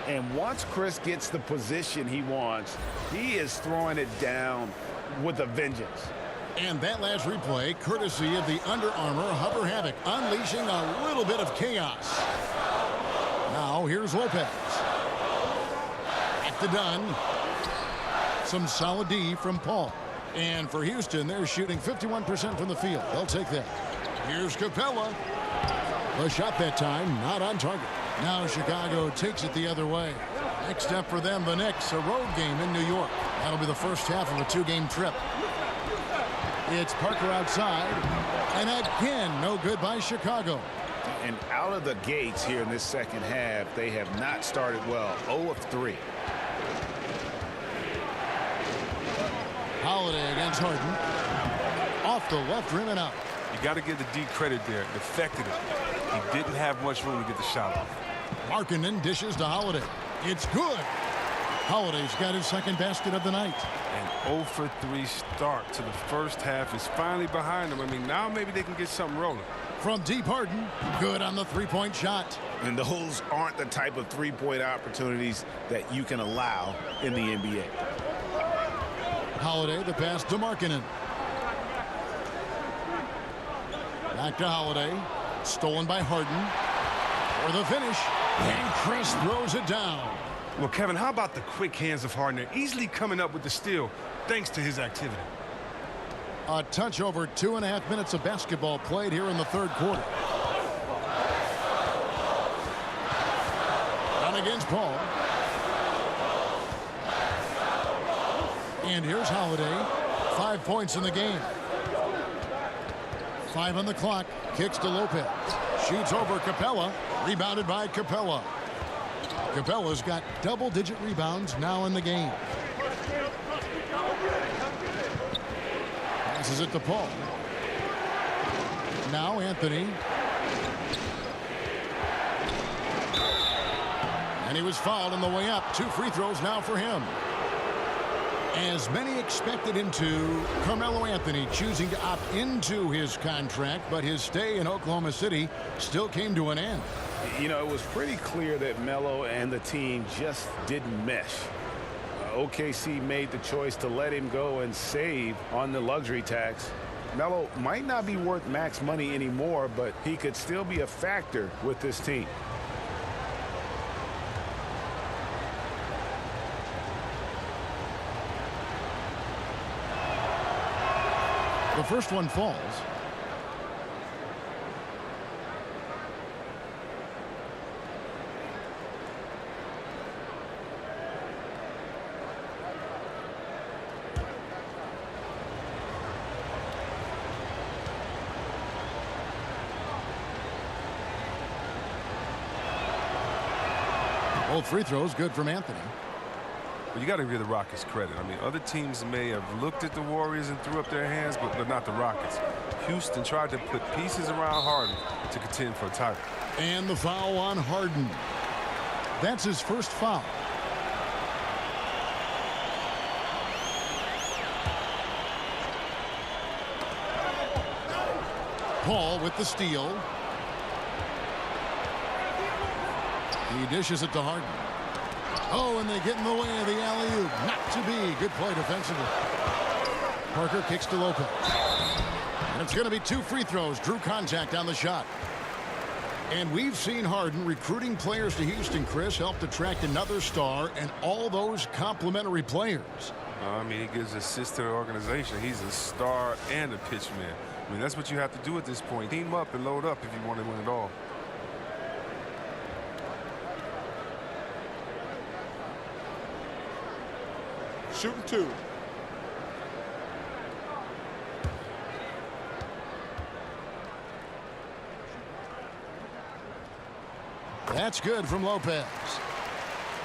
And once Chris gets the position he wants, he is throwing it down with a vengeance. And that last replay, courtesy of the Under Armour Hover Havoc, unleashing a little bit of chaos. Now, here's Lopez. Back to Dunn. Some solid D from Paul. And for Houston, they're shooting 51% from the field. They'll take that. Here's Capella. The shot that time, not on target. Now Chicago takes it the other way. Next step for them, the Knicks, a road game in New York. That'll be the first half of a 2-game trip. It's Parker outside. And again, no good by Chicago. And out of the gates here in this second half, they have not started well. 0 of 3. Holiday against Harden. Off the left rim and out. You got to give the D credit there. Defected it. He didn't have much room to get the shot off. Markkanen dishes to Holiday. It's good. Holiday's got his 2nd basket of the night. An 0 for 3 start to the first half is finally behind them. I mean, now maybe they can get something rolling. From deep, Harden, good on the 3-point shot. And those aren't the type of 3-point opportunities that you can allow in the NBA. Holiday, the pass to Markkanen. Back to Holiday. Stolen by Harden. For the finish. And Chris throws it down. Well, Kevin, how about the quick hands of Harden? They're easily coming up with the steal thanks to his activity. A touch over 2.5 minutes of basketball played here in the third quarter. Down against Paul. And here's Holiday. 5 points in the game. 5 on the clock. Kicks to Lopez. Shoots over Capella. Rebounded by Capella. Capella's got double-digit rebounds now in the game. Passes it to Paul. Now Anthony. And he was fouled on the way up. 2 free throws now for him. As many expected him to, Carmelo Anthony choosing to opt into his contract, but his stay in Oklahoma City still came to an end. You know, it was pretty clear that Melo and the team just didn't mesh. OKC made the choice to let him go and save on the luxury tax. Melo might not be worth max money anymore, but he could still be a factor with this team. The first one falls. Both free throws good from Anthony. But you got to give the Rockets credit. I mean, other teams may have looked at the Warriors and threw up their hands, but not the Rockets. Houston tried to put pieces around Harden to contend for a title. And the foul on Harden. That's his first foul. Paul with the steal. He dishes it to Harden. Oh, and they get in the way of the alley-oop. Not to be. Good play defensively. Parker kicks to Lopez. And it's going to be 2 free throws. Drew contact on the shot. And we've seen Harden recruiting players to Houston, Chris, helped attract another star and all those complimentary players. I mean, he gives assists to the organization. He's a star and a pitch man. I mean, that's what you have to do at this point. Team up and load up if you want to win it all. Shooting 2. That's good from Lopez.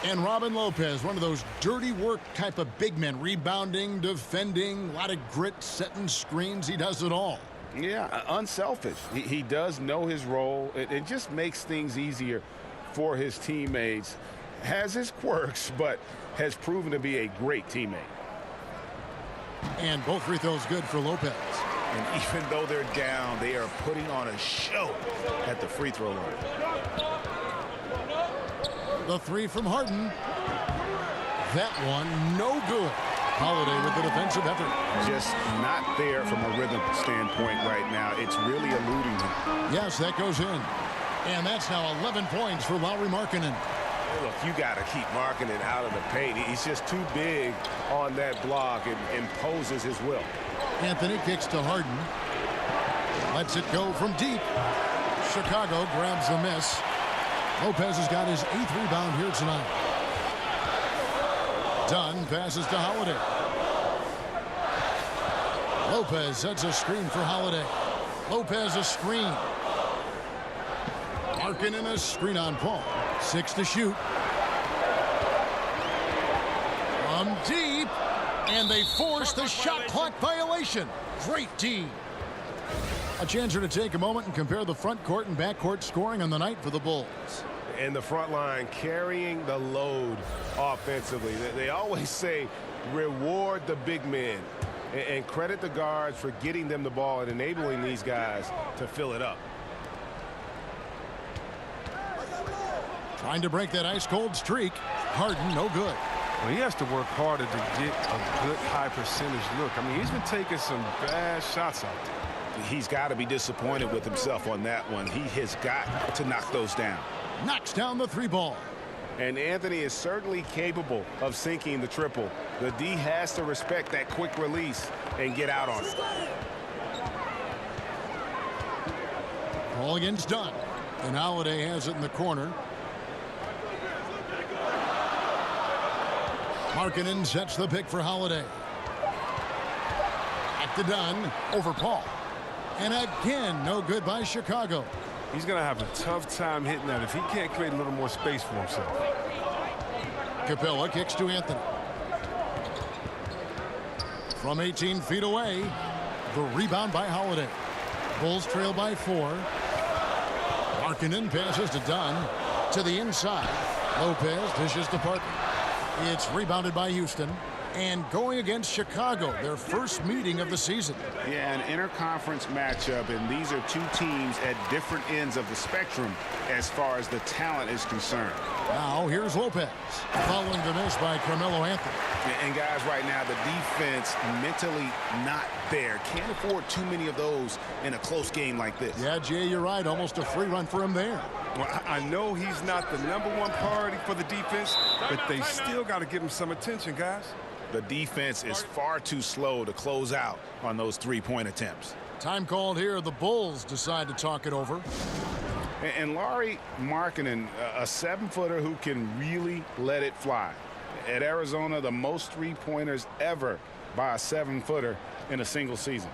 And Robin Lopez, one of those dirty work type of big men, rebounding, defending, a lot of grit, setting screens. He does it all. Yeah, unselfish. He does know his role. It just makes things easier for his teammates. Has his quirks, but has proven to be a great teammate. And both free throws good for Lopez. And even though they're down, they are putting on a show at the free throw line. The 3 from Harden. That one, no good. Holiday with the defensive effort. Just not there from a rhythm standpoint right now. It's really eluding him. Yes, that goes in. And that's now 11 points for Lauri Markkanen. Look, you got to keep Markkanen out of the paint. He's just too big on that block and imposes his will. Anthony kicks to Harden. Lets it go from deep. Chicago grabs the miss. Lopez has got his 8th rebound here tonight. Dunn passes to Holiday. Lopez sets a screen for Holiday. Lopez a screen. Markkanen a screen on Paul. 6 to shoot. From deep. And they force the shot clock violation. Great D. A chance here to take a moment and compare the front court and back court scoring on the night for the Bulls. And the front line carrying the load offensively. They always say reward the big men and credit the guards for getting them the ball and enabling these guys to fill it up. Trying to break that ice-cold streak. Harden, no good. Well, he has to work harder to get a good high percentage look. I mean, he's been taking some bad shots out there. He's got to be disappointed with himself on that one. He has got to knock those down. Knocks down the 3 ball. And Anthony is certainly capable of sinking the triple. The D has to respect that quick release and get out on it. Ball against Dunn. And Holiday has it in the corner. Markkanen sets the pick for Holiday. Back to Dunn. Over Paul. And again, no good by Chicago. He's going to have a tough time hitting that if he can't create a little more space for himself. Capella kicks to Anthony. From 18 feet away, the rebound by Holiday. Bulls trail by 4. Markkanen passes to Dunn. To the inside. Lopez dishes to Parker. It's rebounded by Houston. And going against Chicago, their first meeting of the season. Yeah, an interconference matchup, and these are two teams at different ends of the spectrum as far as the talent is concerned. Now here's Lopez, following the miss by Carmelo Anthony. And guys, right now, the defense mentally not there. Can't afford too many of those in a close game like this. Yeah, Jay, you're right. Almost a free run for him there. Well, I know he's not the #1 priority for the defense, but they still got to give him some attention, guys. The defense is far too slow to close out on those three-point attempts. Time called here. The Bulls decide to talk it over. And Lauri Markkanen, a 7-footer who can really let it fly. At Arizona, the most three-pointers ever by a 7-footer in a single season.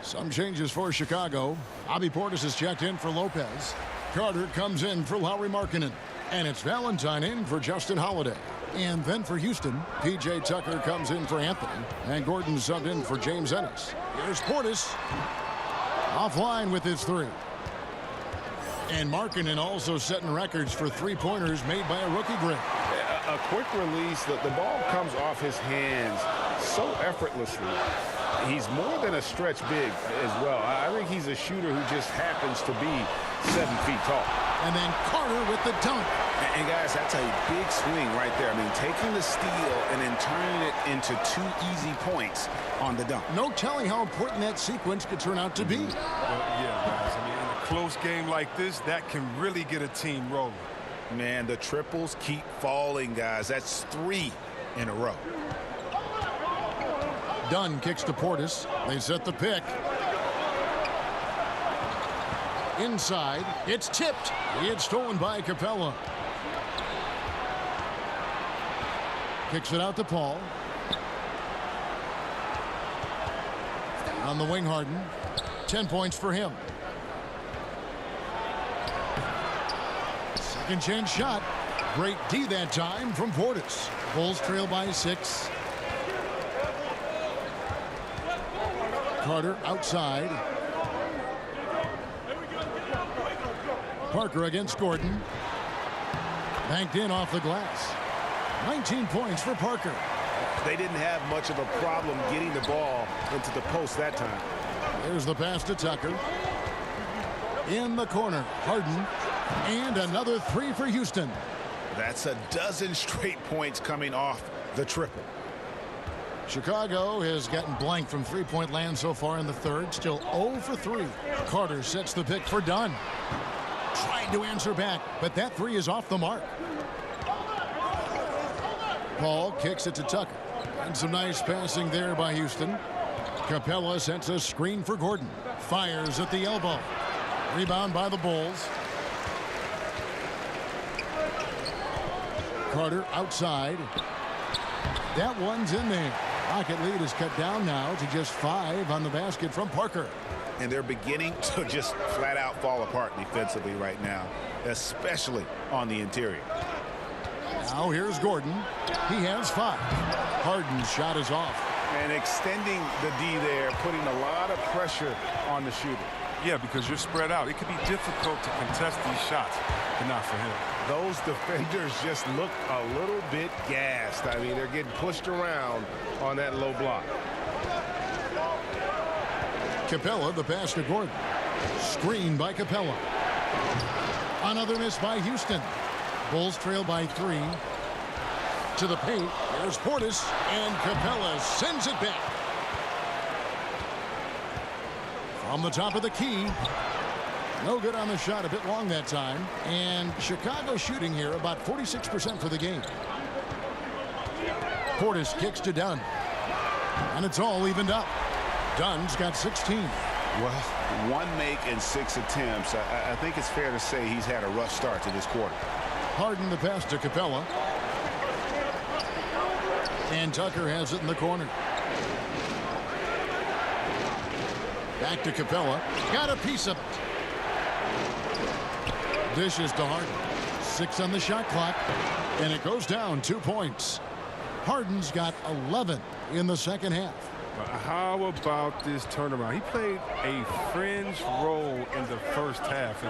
Some changes for Chicago. Bobby Portis is checked in for Lopez. Carter comes in for Lauri Markkanen. And it's Valentine in for Justin Holiday. And then for Houston, P.J. Tucker comes in for Anthony. And Gordon subbed in for James Ennis. Here's Portis. Offline with his three. And Markkanen also setting records for three-pointers made by a rookie grade. A quick release. The ball comes off his hands so effortlessly. He's more than a stretch big as well. I think he's a shooter who just happens to be 7 feet tall. And then Carter with the dunk. And guys, that's a big swing right there. I mean, taking the steal and then turning it into 2 easy points on the dunk. No telling how important that sequence could turn out to be. Well, yeah, guys. I mean, in a close game like this, that can really get a team rolling. Man, the triples keep falling, guys. That's 3 in a row. Dunn kicks to Portis. They set the pick. Inside, it's tipped. It's stolen by Capella. Kicks it out to Paul. On the wing, Harden. 10 points for him. Second chance shot. Great D that time from Portis. Bulls trail by 6. Carter outside. Parker against Gordon. Banked in off the glass. 19 points for Parker. They didn't have much of a problem getting the ball into the post that time. There's the pass to Tucker. In the corner, Harden. And another 3 for Houston. That's a dozen straight points coming off the triple. Chicago has gotten blank from three-point land so far in the third. Still 0 for 3. Carter sets the pick for Dunn. Trying to answer back, but that 3 is off the mark. Paul kicks it to Tucker. And some nice passing there by Houston. Capella sets a screen for Gordon. Fires at the elbow. Rebound by the Bulls. Carter outside. That one's in there. Rocket lead is cut down now to just 5 on the basket from Parker. And they're beginning to just flat out fall apart defensively right now, especially on the interior. Now here's Gordon. He has 5. Harden's shot is off. And extending the D there, putting a lot of pressure on the shooter. Yeah, because you're spread out. It could be difficult to contest these shots, but not for him. Those defenders just look a little bit gassed. I mean, they're getting pushed around on that low block. Capella, the pass to Gordon. Screen by Capella. Another miss by Houston. Bulls trail by 3. To the paint. There's Portis, and Capella sends it back. From the top of the key. No good on the shot, a bit long that time. And Chicago shooting here about 46% for the game. Portis kicks to Dunn. And it's all evened up. Dunn's got 16. Well, 1 make and 6 attempts. I think it's fair to say he's had a rough start to this quarter. Harden the pass to Capella. And Tucker has it in the corner. Back to Capella. Got a piece of it. Dishes to Harden. 6 on the shot clock. And it goes down 2 points. Harden's got 11 in the second half. How about this turnaround? He played a fringe role in the first half,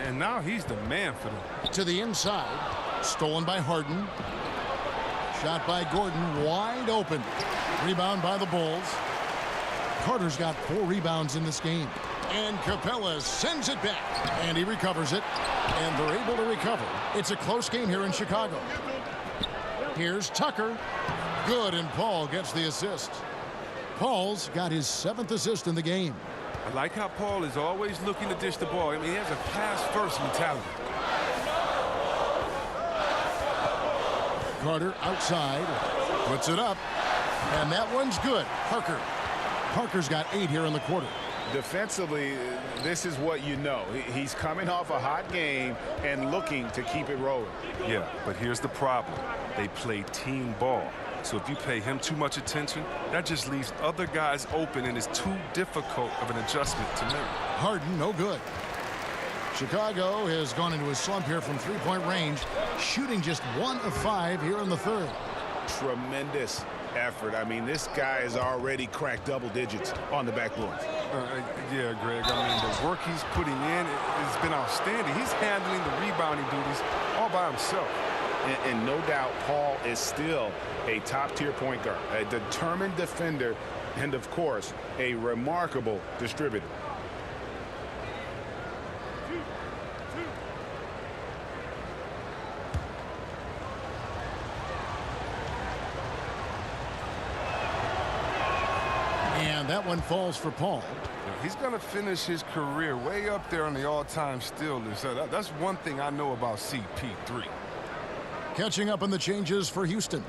and now he's the man for them. To the inside. Stolen by Harden. Shot by Gordon. Wide open. Rebound by the Bulls. Carter's got 4 rebounds in this game. And Capella sends it back. And he recovers it. And they're able to recover. It's a close game here in Chicago. Here's Tucker. Good, and Paul gets the assist. Paul's got his 7th assist in the game. I like how Paul is always looking to dish the ball. I mean, he has a pass-first mentality. Carter outside. Puts it up. And that one's good. Parker's got 8 here in the quarter. Defensively, this is what you know. He's coming off a hot game and looking to keep it rolling. Yeah, but here's the problem. They play team ball. So if you pay him too much attention, that just leaves other guys open, and it's too difficult of an adjustment to make. Harden, no good. Chicago has gone into a slump here from 3-point range, shooting just 1 of 5 here in the third. Tremendous effort. I mean, this guy has already cracked double digits on the backboard. Yeah, Greg. I mean, the work he's putting in has been outstanding. He's handling the rebounding duties all by himself. And no doubt Paul is still a top-tier point guard, a determined defender, and, of course, a remarkable distributor. And that one falls for Paul. He's going to finish his career way up there on the all-time steal list. So that's one thing I know about CP3. Catching up on the changes for Houston.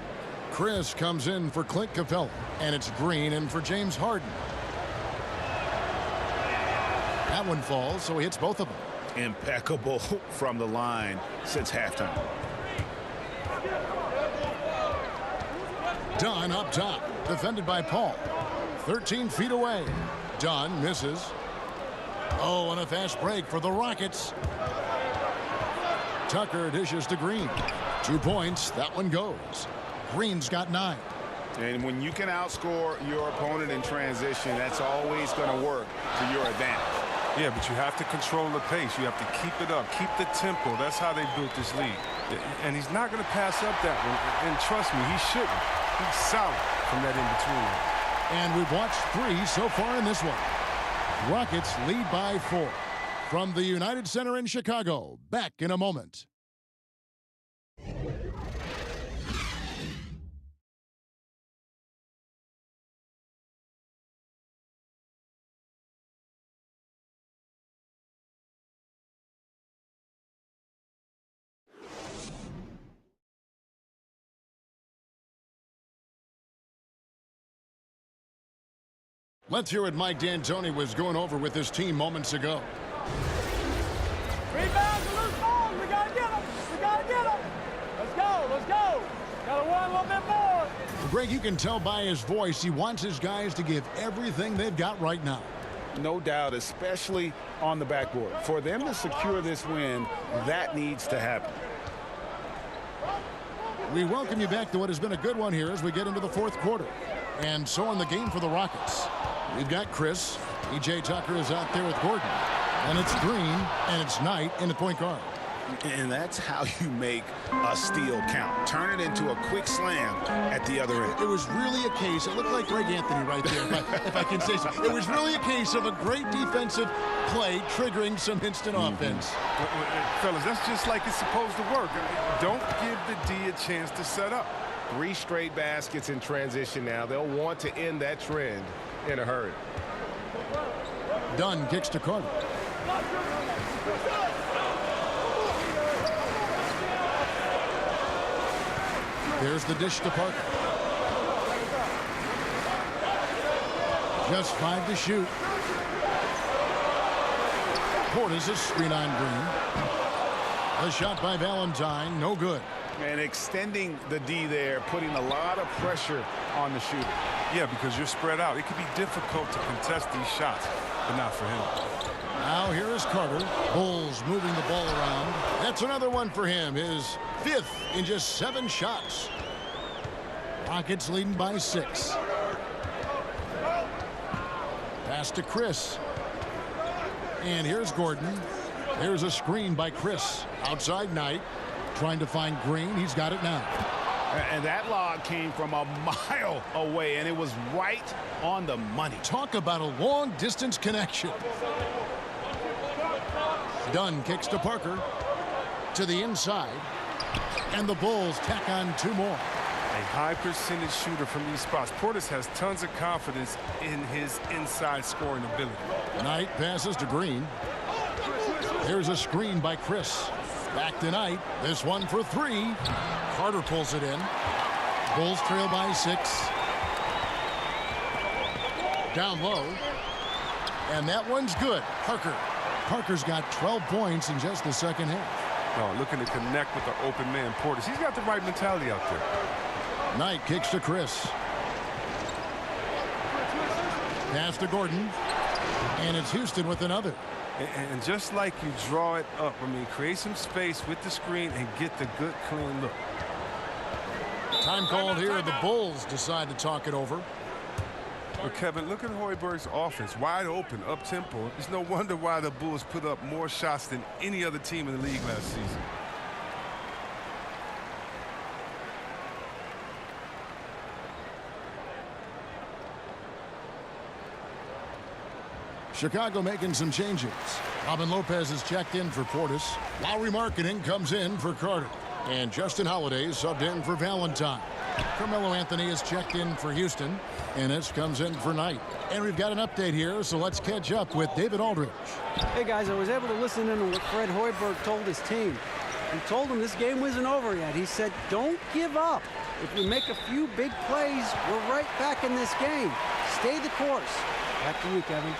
Chris comes in for Clint Capella. And it's Green in for James Harden. That one falls, so he hits both of them. Impeccable from the line since halftime. Dunn up top. Defended by Paul. 13 feet away. Dunn misses. Oh, and a fast break for the Rockets. Tucker dishes to Green. 2 points. That one goes. Green's got 9. And when you can outscore your opponent in transition, that's always going to work to your advantage. Yeah, but you have to control the pace. You have to keep it up, keep the tempo. That's how they built this lead. And he's not going to pass up that one. And trust me, he shouldn't. He's solid from that in-between. And we've watched 3 so far in this one. Rockets lead by 4. From the United Center in Chicago, back in a moment. Let's hear what Mike D'Antoni was going over with his team moments ago. Rebounds and loose balls. We got to get them. We got to get them. Let's go. Let's go. Got to run a little bit more. Greg, you can tell by his voice he wants his guys to give everything they've got right now. No doubt, especially on the backboard. For them to secure this win, that needs to happen. We welcome you back to what has been a good one here as we get into the fourth quarter. And so in the game for the Rockets, we've got Chris. E.J. Tucker is out there with Gordon. And it's Green, and it's Knight in the point guard. And that's how you make a steal count. Turn it into a quick slam at the other end. It was really a case, it looked like Greg Anthony right there, if I can say so. It was really a case of a great defensive play triggering some instant offense. Fellas, that's just like it's supposed to work. Don't give the D a chance to set up. 3 straight baskets in transition now. They'll want to end that trend in a hurry. Dunn kicks to Carter. There's the dish to Parker. Just 5 to shoot. Portis is screen on Green. A shot by Valentine, no good. And extending the D there, putting a lot of pressure on the shooter. Yeah, because you're spread out. It can be difficult to contest these shots, but not for him. Now here is Carter. Bulls moving the ball around. That's another one for him. His 5th in just 7 shots. Rockets leading by 6. Pass to Chris. And here's Gordon. Here's a screen by Chris. Outside Knight. Trying to find Green. He's got it now. And that log came from a mile away, and it was right on the money. Talk about a long-distance connection. Dunn kicks to Parker. To the inside. And the Bulls tack on 2 more. A high percentage shooter from these spots. Portis has tons of confidence in his inside scoring ability. Knight passes to Green. Here's a screen by Chris. Back to Knight. This one for 3. Carter pulls it in. Bulls trail by 6. Down low. And that one's good. Parker's got 12 points in just the second half. Oh, looking to connect with the open man, Portis. He's got the right mentality out there. Knight kicks to Chris. Pass to Gordon. And it's Houston with another. And just like you draw it up, I mean, create some space with the screen and get the good, clean look. Time called here. The Bulls decide to talk it over. But Kevin, look at Hoiberg's offense. Wide open, up-tempo. It's no wonder why the Bulls put up more shots than any other team in the league last season. Chicago making some changes. Robin Lopez is checked in for Portis. Lowry Marketing comes in for Carter. And Justin Holiday is subbed in for Valentine. Carmelo Anthony is checked in for Houston. Ennis comes in for Knight. And we've got an update here, so let's catch up with David Aldridge. Hey, guys, I was able to listen in to what Fred Hoiberg told his team. He told them this game wasn't over yet. He said, don't give up. If we make a few big plays, we're right back in this game. Stay the course. Back to you, Kevin.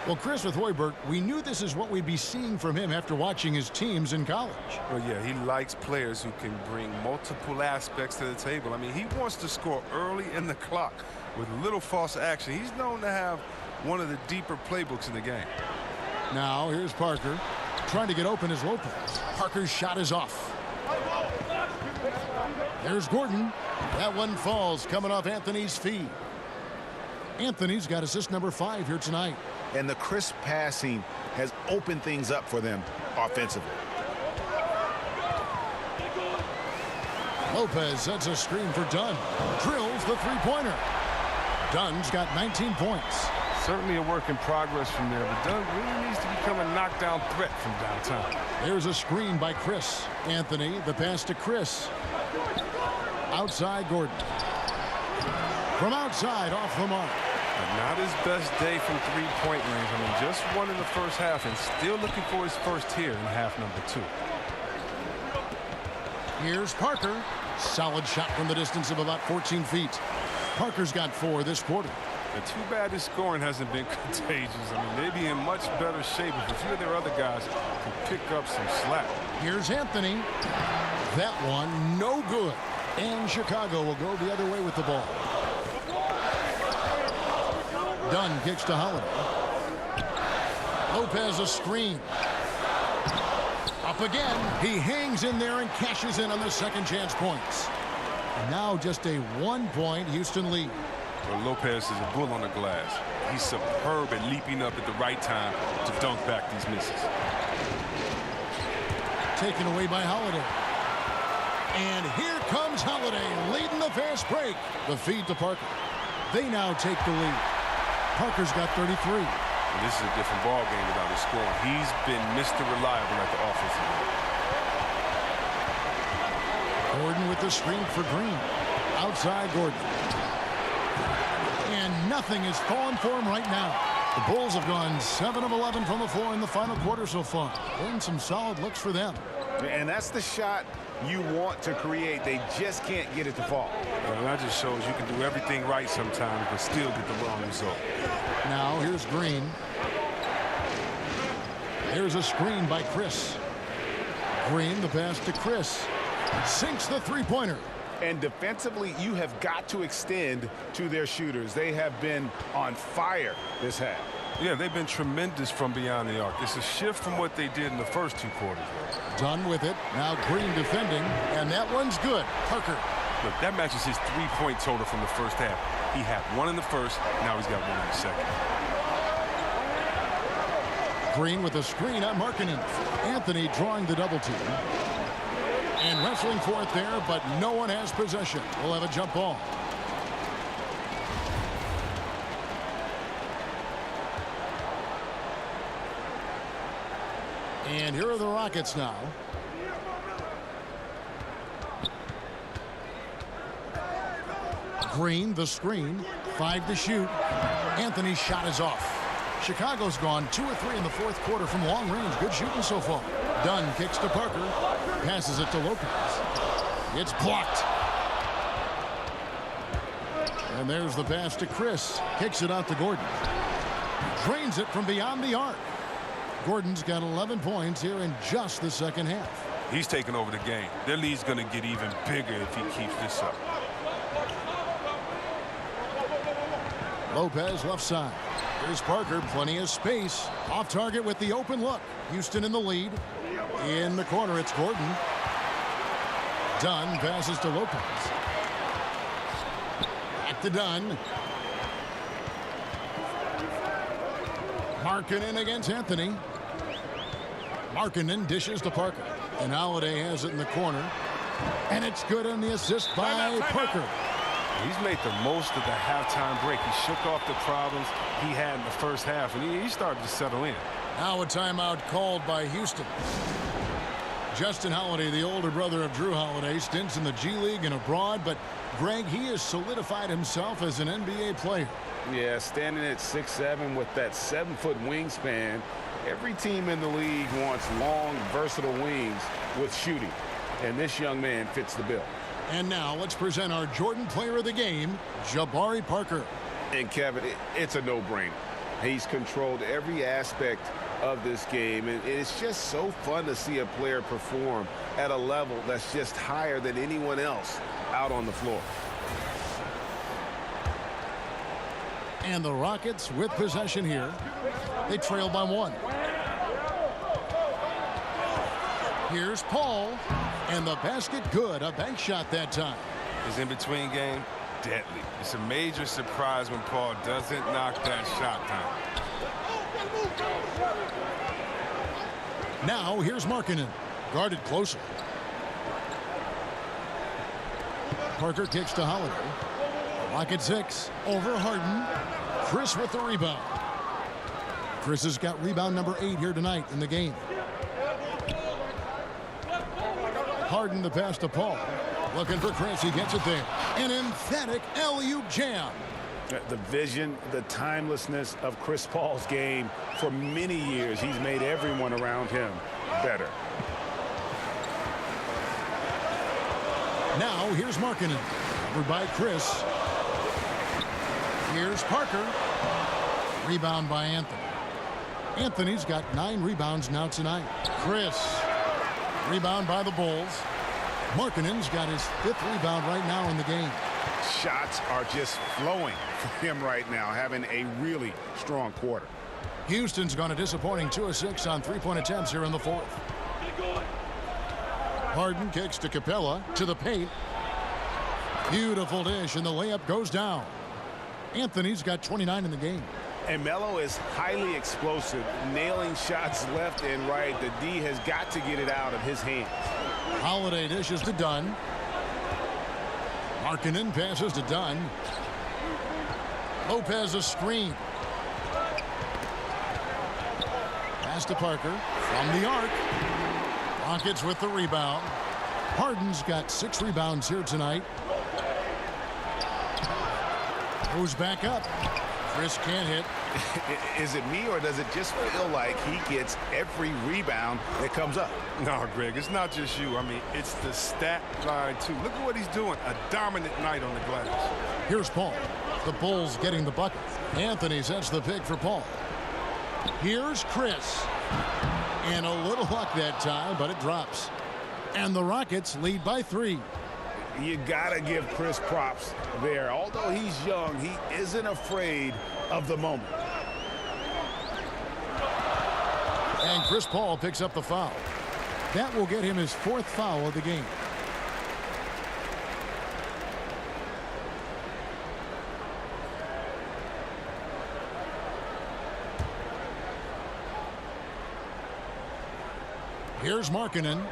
Well, Chris, with Hoiberg, we knew this is what we'd be seeing from him after watching his teams in college. Well, yeah, he likes players who can bring multiple aspects to the table. I mean, he wants to score early in the clock with little false action. He's known to have one of the deeper playbooks in the game. Now, here's Parker. Trying to get open is Lopez. Parker's shot is off. There's Gordon. That one falls coming off Anthony's feet. Anthony's got assist number 5 here tonight. And the crisp passing has opened things up for them offensively. Lopez sets a screen for Dunn. Drills the three-pointer. Dunn's got 19 points. Certainly a work in progress from there, but Dunn really needs to become a knockdown threat from downtown. There's a screen by Chris. Anthony, the pass to Chris. Outside Gordon. From outside, off the mark. Not his best day from three-point range. I mean, just one in the first half and still looking for his first here in half number 2. Here's Parker. Solid shot from the distance of about 14 feet. Parker's got 4 this quarter. And too bad his scoring hasn't been contagious. I mean, they'd be in much better shape if a few of their other guys could pick up some slack. Here's Anthony. That one, no good. And Chicago will go the other way with the ball. Dunn kicks to Holiday. Lopez a screen. Up again. He hangs in there and cashes in on the second chance points. And now just a 1-point Houston lead. Well, Lopez is a bull on the glass. He's superb at leaping up at the right time to dunk back these misses. Taken away by Holiday. And here comes Holiday leading the fast break. The feed to Parker. They now take the lead. Parker's got 33. And this is a different ball game without his scoring. He's been Mr. Reliable at the offensive end. Gordon with the screen for Green. Outside Gordon. And nothing is falling for him right now. The Bulls have gone 7 of 11 from the floor in the final quarter so far. And some solid looks for them. And that's the shot you want to create. They just can't get it to fall. Well, that just shows you can do everything right sometimes but still get the wrong result. Now here's Green. Here's a screen by Chris. Green, the pass to Chris. Sinks the three-pointer. And defensively, you have got to extend to their shooters. They have been on fire this half. Yeah, they've been tremendous from beyond the arc. It's a shift from what they did in the first two quarters. Done with it. Now Green defending, and that one's good. Parker. Look, that matches his three-point total from the first half. He had one in the first, now he's got one in the second. Green with a screen on Markkanen. Anthony drawing the double team. And wrestling for it there, but no one has possession. We'll have a jump ball. And here are the Rockets now. Green, the screen. 5 to shoot. Anthony's shot is off. Chicago's gone 2 or 3 in the fourth quarter from long range. Good shooting so far. Dunn kicks to Parker. Passes it to Lopez. It's blocked. And there's the pass to Chris. Kicks it out to Gordon. Drains it from beyond the arc. Gordon's got 11 points here in just the second half. He's taking over the game. Their lead's going to get even bigger if he keeps this up. Lopez left side. Here's Parker, plenty of space. Off target with the open look. Houston in the lead. In the corner, it's Gordon. Dunn passes to Lopez. Back to Dunn. Markkanen against Anthony. Markkanen dishes to Parker. And Holiday has it in the corner. And it's good on the assist by Parker. He's made the most of the halftime break. He shook off the problems he had in the first half, and he started to settle in. Now a timeout called by Houston. Justin Holiday, the older brother of Drew Holiday, stints in the G League and abroad, but Greg, he has solidified himself as an NBA player. Yeah, standing at 6'7" with that 7-foot wingspan. Every team in the league wants long, versatile wings with shooting, and this young man fits the bill. And now let's present our Jordan Player of the Game, Jabari Parker. And Kevin, it's a no-brainer. He's controlled every aspect of this game, and it's just so fun to see a player perform at a level that's just higher than anyone else out on the floor. And the Rockets with possession here. They trail by 1. Here's Paul. And the basket good. A bank shot that time. His in-between game, deadly. It's a major surprise when Paul doesn't knock that shot down. Now here's Markkanen. Guarded closer. Parker kicks to Holiday. Rocket 6 over Harden. Chris with the rebound. Chris has got rebound number 8 here tonight in the game. Harden the pass to Paul. Looking for Chris. He gets it there. An emphatic alley-oop jam. The vision, the timelessness of Chris Paul's game for many years. He's made everyone around him better. Now here's Markkanen. Covered by Chris. Here's Parker. Rebound by Anthony. Anthony's got 9 rebounds now tonight. Chris. Rebound by the Bulls. Markkanen's got his 5th rebound right now in the game. Shots are just flowing for him right now, having a really strong quarter. Houston's gone a disappointing 2 of 6 on 3-point attempts here in the 4th. Harden kicks to Capella to the paint. Beautiful dish, and the layup goes down. Anthony's got 29 in the game. And Melo is highly explosive, nailing shots left and right. The D has got to get it out of his hands. Holiday dishes to Dunn. Markkanen passes to Dunn. Lopez a screen. Pass to Parker from the arc. Rockets with the rebound. Harden's got 6 rebounds here tonight. Goes back up. Chris can't hit. Is it me, or does it just feel like he gets every rebound that comes up? No, Greg, it's not just you. I mean, it's the stat line, too. Look at what he's doing. A dominant night on the glass. Here's Paul. The Bulls getting the bucket. Anthony sets the pick for Paul. Here's Chris. And a little luck that time, but it drops. And the Rockets lead by 3. You gotta give Chris props there. Although he's young, he isn't afraid of the moment. And Chris Paul picks up the foul. That will get him his 4th foul of the game. Here's Markkanen.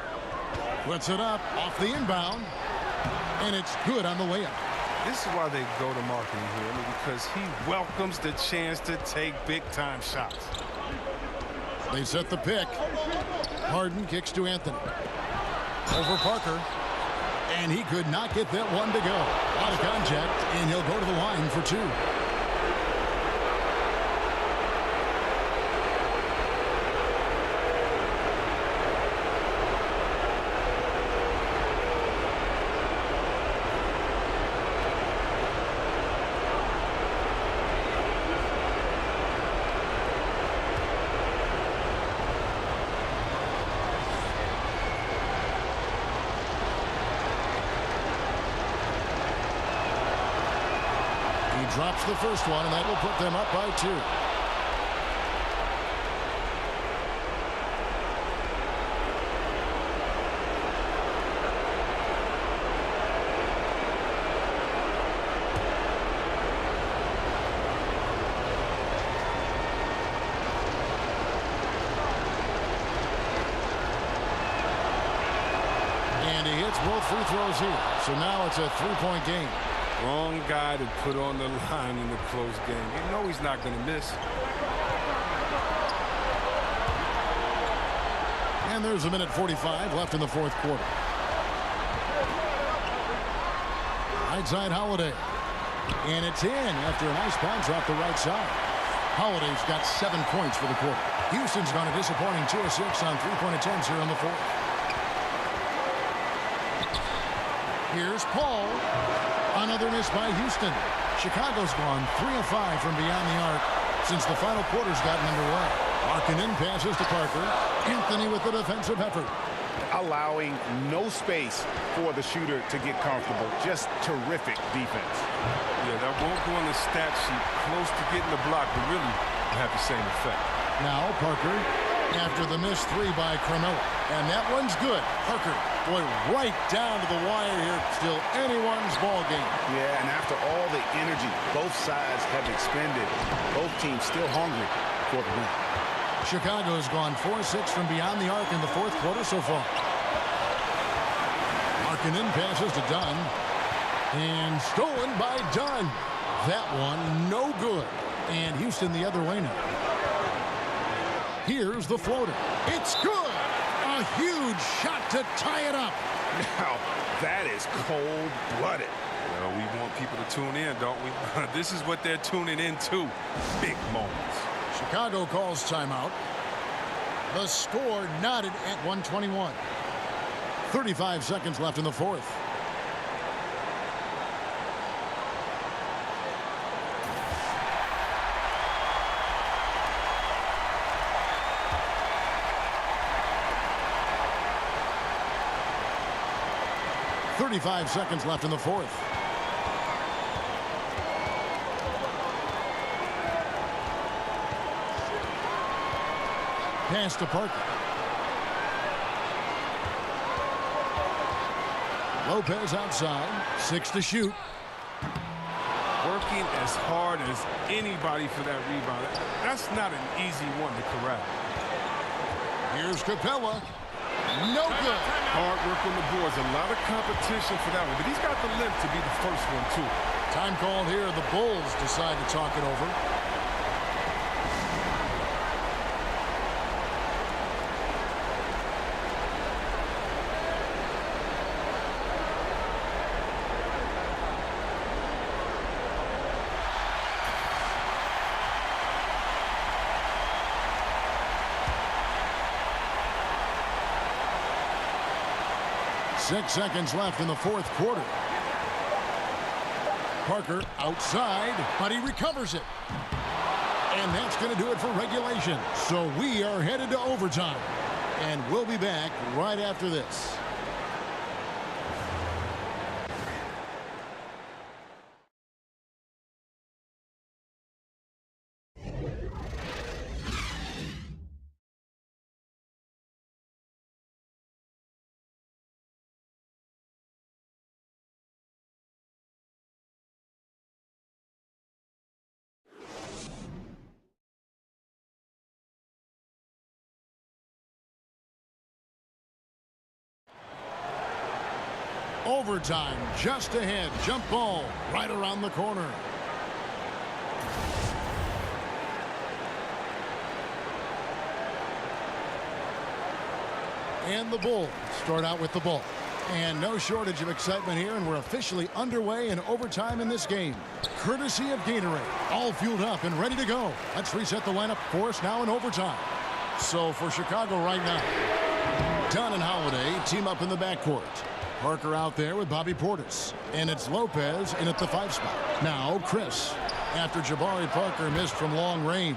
Puts it up off the inbound. And it's good on the layup. This is why they go to Markkanen here, because he welcomes the chance to take big-time shots. They set the pick. Harden kicks to Anthony. Over Parker. And he could not get that one to go. Out of contact, and he'll go to the line for 2. Drops the first one, and that will put them up by 2. And he hits both free throws here. So now it's a 3-point game. Wrong guy to put on the line in the close game. You know he's not going to miss. And there's a minute 45 left in the 4th quarter. Right side Holiday. And it's in after a nice bounce off the right side. Holiday's got 7 points for the quarter. Houston's gone a disappointing 2 of 6 on 3-point attempts here in the 4th. Here's Paul. Another miss by Houston. Chicago's gone 3 of 5 from beyond the arc since the final quarter's gotten underway. Markkanen passes to Parker. Anthony with the defensive effort. Allowing no space for the shooter to get comfortable. Just terrific defense. Yeah, that won't go on the stat sheet. Close to getting the block, but really have the same effect. Now Parker after the missed 3 by Carmelo. And that one's good. Parker going right down to the wire here. Still anyone's ball game. Yeah, and after all the energy both sides have expended, both teams still hungry for the win. Chicago has gone 4-6 from beyond the arc in the 4th quarter so far. Markkanen passes to Dunn. And stolen by Dunn. That one no good. And Houston the other way now. Here's the floater. It's good. A huge shot to tie it up. Now, that is cold-blooded. Well, we want people to tune in, don't we? This is what they're tuning into. Big moments. Chicago calls timeout. The score knotted at 121. 35 seconds left in the 4th. .35 seconds left in the 4th. Pass to Parker. Lopez outside. 6 to shoot. Working as hard as anybody for that rebound. That's not an easy one to corral. Here's Capella. No good. Hard work on the boards. A lot of competition for that one. But he's got the limp to be the first one, too. Time called here. The Bulls decide to talk it over. 6 seconds left in the fourth quarter. Parker outside, but he recovers it. And that's going to do it for regulation. So we are headed to overtime. And we'll be back right after this. Overtime just ahead. Jump ball right around the corner. And the Bulls start out with the ball. And no shortage of excitement here, and we're officially underway in overtime in this game. Courtesy of Gatorade. All fueled up and ready to go. Let's reset the lineup for us now in overtime. So for Chicago right now, Dunn and Holiday team up in the backcourt. Parker out there with Bobby Portis. And it's Lopez in at the 5 spot. Now Chris, after Jabari Parker missed from long range,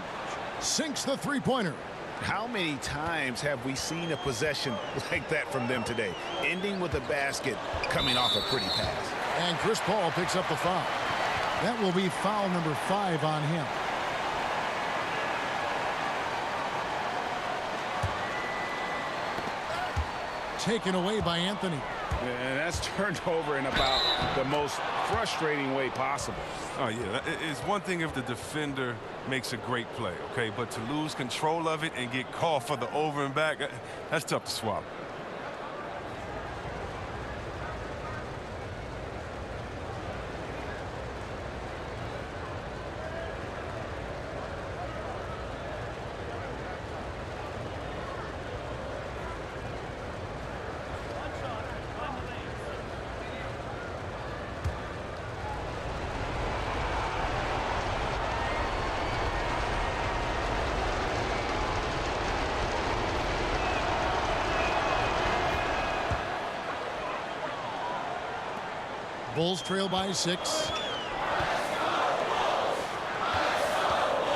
sinks the three-pointer. How many times have we seen a possession like that from them today? Ending with a basket, coming off a pretty pass. And Chris Paul picks up the foul. That will be foul number 5 on him. Taken away by Anthony. And that's turned over in about the most frustrating way possible. Oh, yeah. It's one thing if the defender makes a great play, okay? But to lose control of it and get called for the over and back, that's tough to swallow. Bulls trail by 6.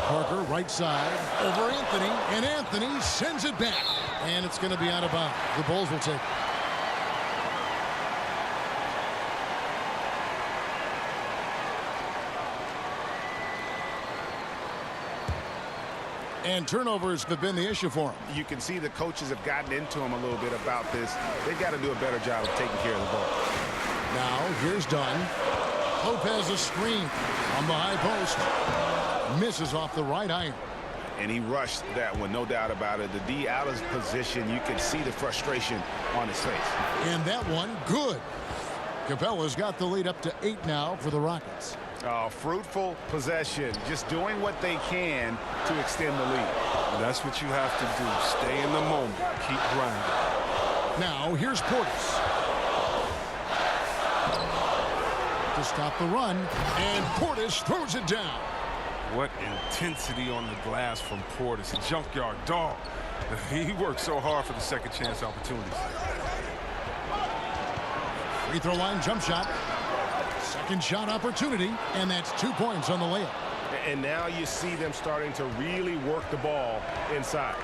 Parker right side over Anthony, and Anthony sends it back. And it's going to be out of bounds. The Bulls will take it. And turnovers have been the issue for him. You can see the coaches have gotten into him a little bit about this. They've got to do a better job of taking care of the ball. Now, here's Dunn. Lopez a screen on the high post. Misses off the right iron. And he rushed that one, no doubt about it. The D out of position, you can see the frustration on his face. And that one, good. Capella's got the lead up to 8 now for the Rockets. Fruitful possession, just doing what they can to extend the lead. That's what you have to do. Stay in the moment. Keep grinding. Now, here's Portis. To stop the run, and Portis throws it down. What intensity on the glass from Portis, a junkyard dog. He worked so hard for the second chance opportunities. Free throw line jump shot. Second shot opportunity, and that's 2 points on the layup. And now you see them starting to really work the ball inside.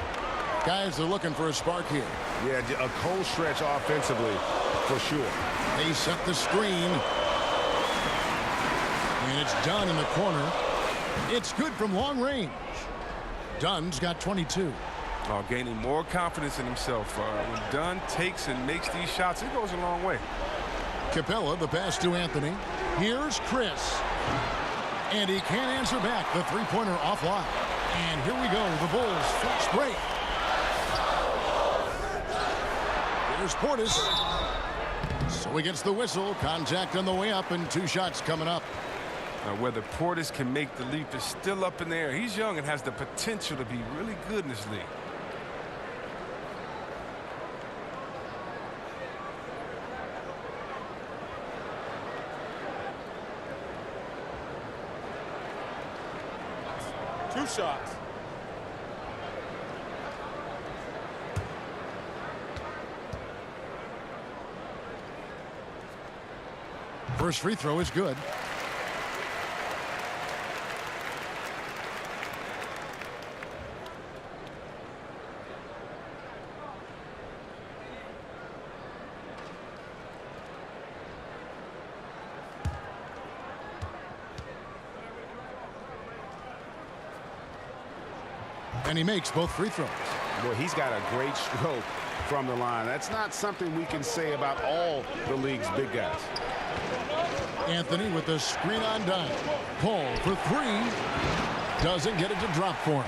Guys are looking for a spark here. Yeah, a cold stretch offensively for sure. They set the screen. And it's Dunn in the corner. It's good from long range. Dunn's got 22. Gaining more confidence in himself. When Dunn takes and makes these shots, it goes a long way. Capella, the pass to Anthony. Here's Chris. And he can't answer back. The three-pointer offline. And here we go. The Bulls fast break. Here's Portis. So he gets the whistle. Contact on the way up and 2 shots coming up. Whether Portis can make the leap is still up in the air. He's young and has the potential to be really good in this league. Two shots. First free throw is good. And he makes both free throws. Well, he's got a great stroke from the line. That's not something we can say about all the league's big guys. Anthony with the screen on Dunn. Paul for three. Doesn't get it to drop for him.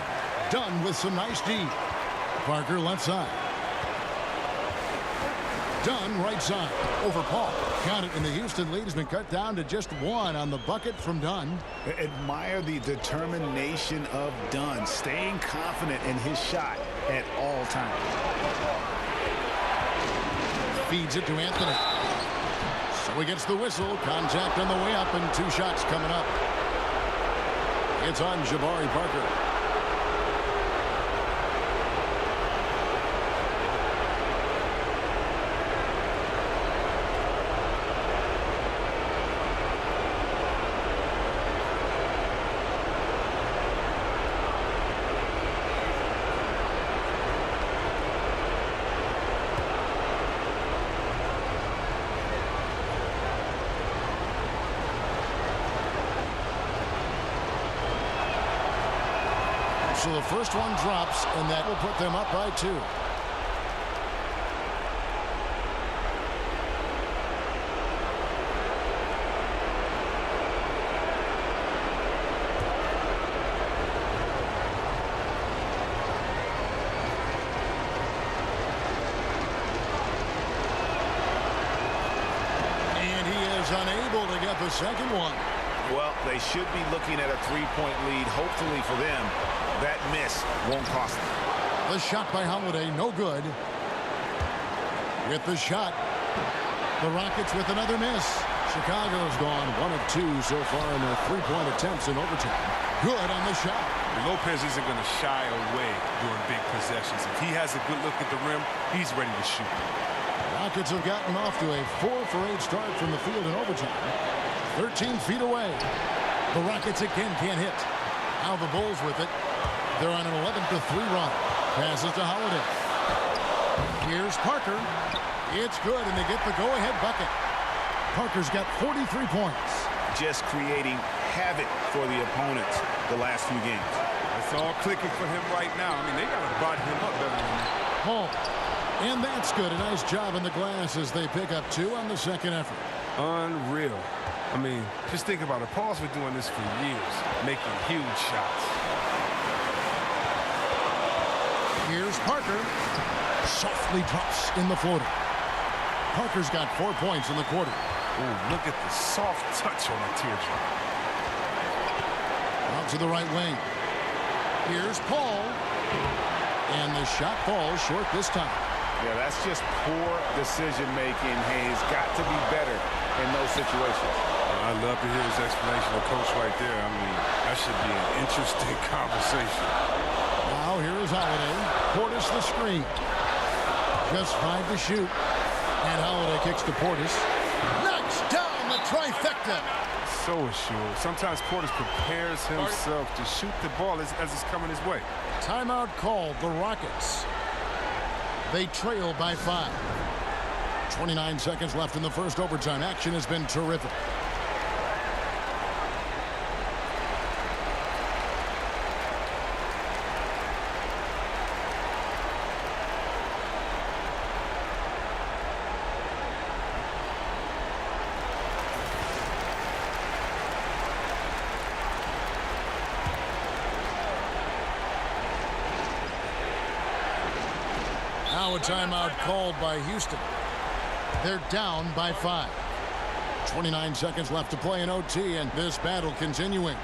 Dunn with some nice D. Parker left side. Dunn right side over Paul. Got it, and the Houston lead has been cut down to just one on the bucket from Dunn. Admire the determination of Dunn, staying confident in his shot at all times. Feeds it to Anthony. So he gets the whistle. Contact on the way up, and two shots coming up. It's on Jabari Parker. So the first one drops, and that will put them up by 2. And he is unable to get the second one. Well, they should be looking at a three-point lead, hopefully for them. That miss won't cost them. The shot by Holiday, no good. With the shot, the Rockets with another miss. Chicago's gone 1 of 2 so far in their three-point attempts in overtime. Good on the shot. Lopez isn't going to shy away during big possessions. If he has a good look at the rim, he's ready to shoot. The Rockets have gotten off to a 4-for-8 start from the field in overtime. 13 feet away. The Rockets again can't hit. Now the Bulls with it. They're on an 11-3 run. Passes to Holiday. Here's Parker. It's good, and they get the go-ahead bucket. Parker's got 43 points. Just creating havoc for the opponents the last few games. It's all clicking for him right now. I mean, they got to body him up better than that. Home. And that's good. A nice job in the glass as they pick up 2 on the second effort. Unreal. I mean, just think about it. Paul's been doing this for years, making huge shots. Here's Parker. Softly drops in the floater. Parker's got 4 points in the quarter. Ooh, look at the soft touch on the teardrop. Out to the right wing. Here's Paul. And the shot falls short this time. Yeah, that's just poor decision-making. Hayes got to be better in those situations. I'd love to hear his explanation of Coach right there. I mean, that should be an interesting conversation. Now here is Holiday. Portis the screen. Just 5 to shoot. And Holiday kicks to Portis. Knocks down the trifecta. So assured. Sometimes Portis prepares himself to shoot the ball as it's coming his way. Timeout called the Rockets. They trail by 5. 29 seconds left in the first overtime. Action has been terrific. Now a timeout called by Houston. They're down by 5. 29 seconds left to play in OT, and this battle continuing.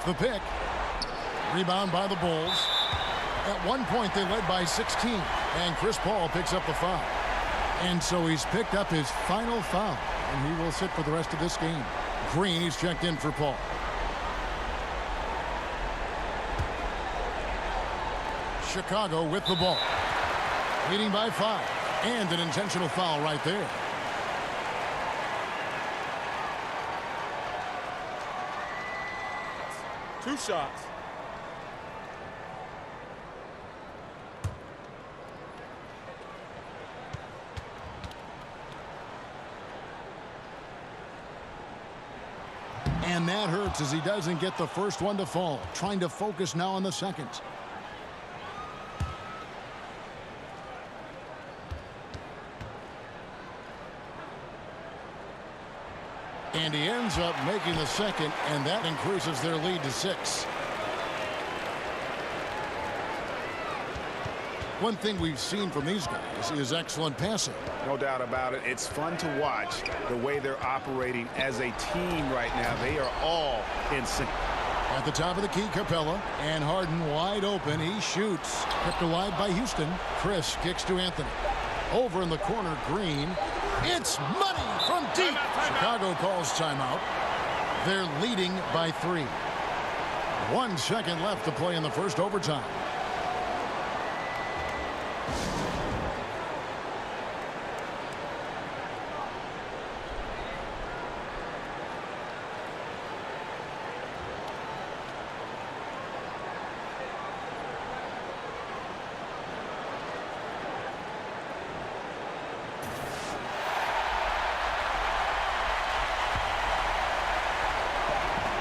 the pick. Rebound by the Bulls. At one point, they led by 16, and Chris Paul picks up the foul. And so he's picked up his final foul, and he will sit for the rest of this game. Green, he's checked in for Paul. Chicago with the ball. Leading by 5, and an intentional foul right there. Two shots. And that hurts as he doesn't get the first one to fall. Trying to focus now on the second. And he ends up making the second, and that increases their lead to 6. One thing we've seen from these guys is excellent passing. No doubt about it. It's fun to watch the way they're operating as a team right now. They are all in sync. At the top of the key, Capella, and Harden wide open. He shoots. Kept alive by Houston. Chris kicks to Anthony. Over in the corner, Green. It's money from deep. Chicago calls timeout. They're leading by 3. 1 second left to play in the first overtime.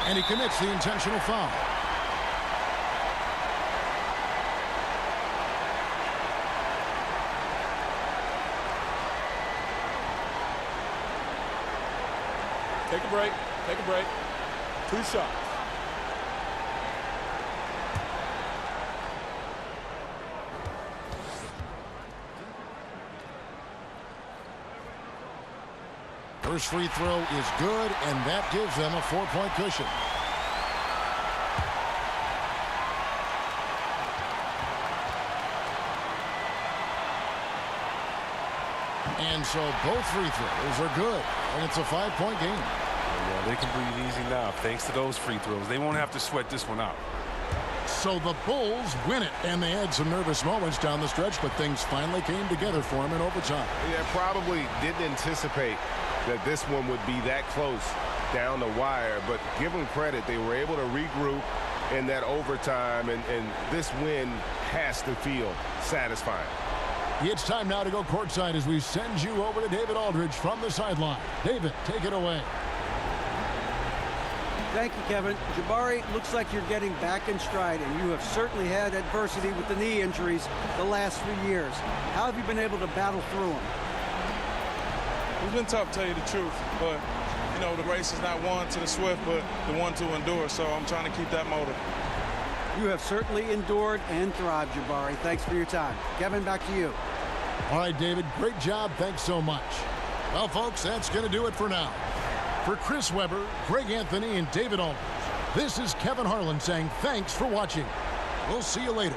And he commits the intentional foul. Take a break. Take a break. 2 shots. First free throw is good, and that gives them a 4-point cushion. And so both free throws are good, and it's a 5-point game. Yeah, they can breathe easy now thanks to those free throws. They won't have to sweat this one out. So the Bulls win it, and they had some nervous moments down the stretch, but things finally came together for them in overtime. Yeah, probably didn't anticipate that this one would be that close down the wire, but give them credit. They were able to regroup in that overtime, and this win has to feel satisfying. It's time now to go courtside as we send you over to David Aldridge from the sideline. David, take it away. Thank you, Kevin. Jabari, looks like you're getting back in stride, and you have certainly had adversity with the knee injuries the last few years. How have you been able to battle through them? It's been tough, to tell you the truth, but, you know, the race is not won to the swift, but the one to endure, so I'm trying to keep that motive. You have certainly endured and thrived, Jabari. Thanks for your time. Kevin, back to you. All right, David, great job. Thanks so much. Well, folks, that's going to do it for now. For Chris Webber, Greg Anthony, and David Aldridge, this is Kevin Harlan saying thanks for watching. We'll see you later.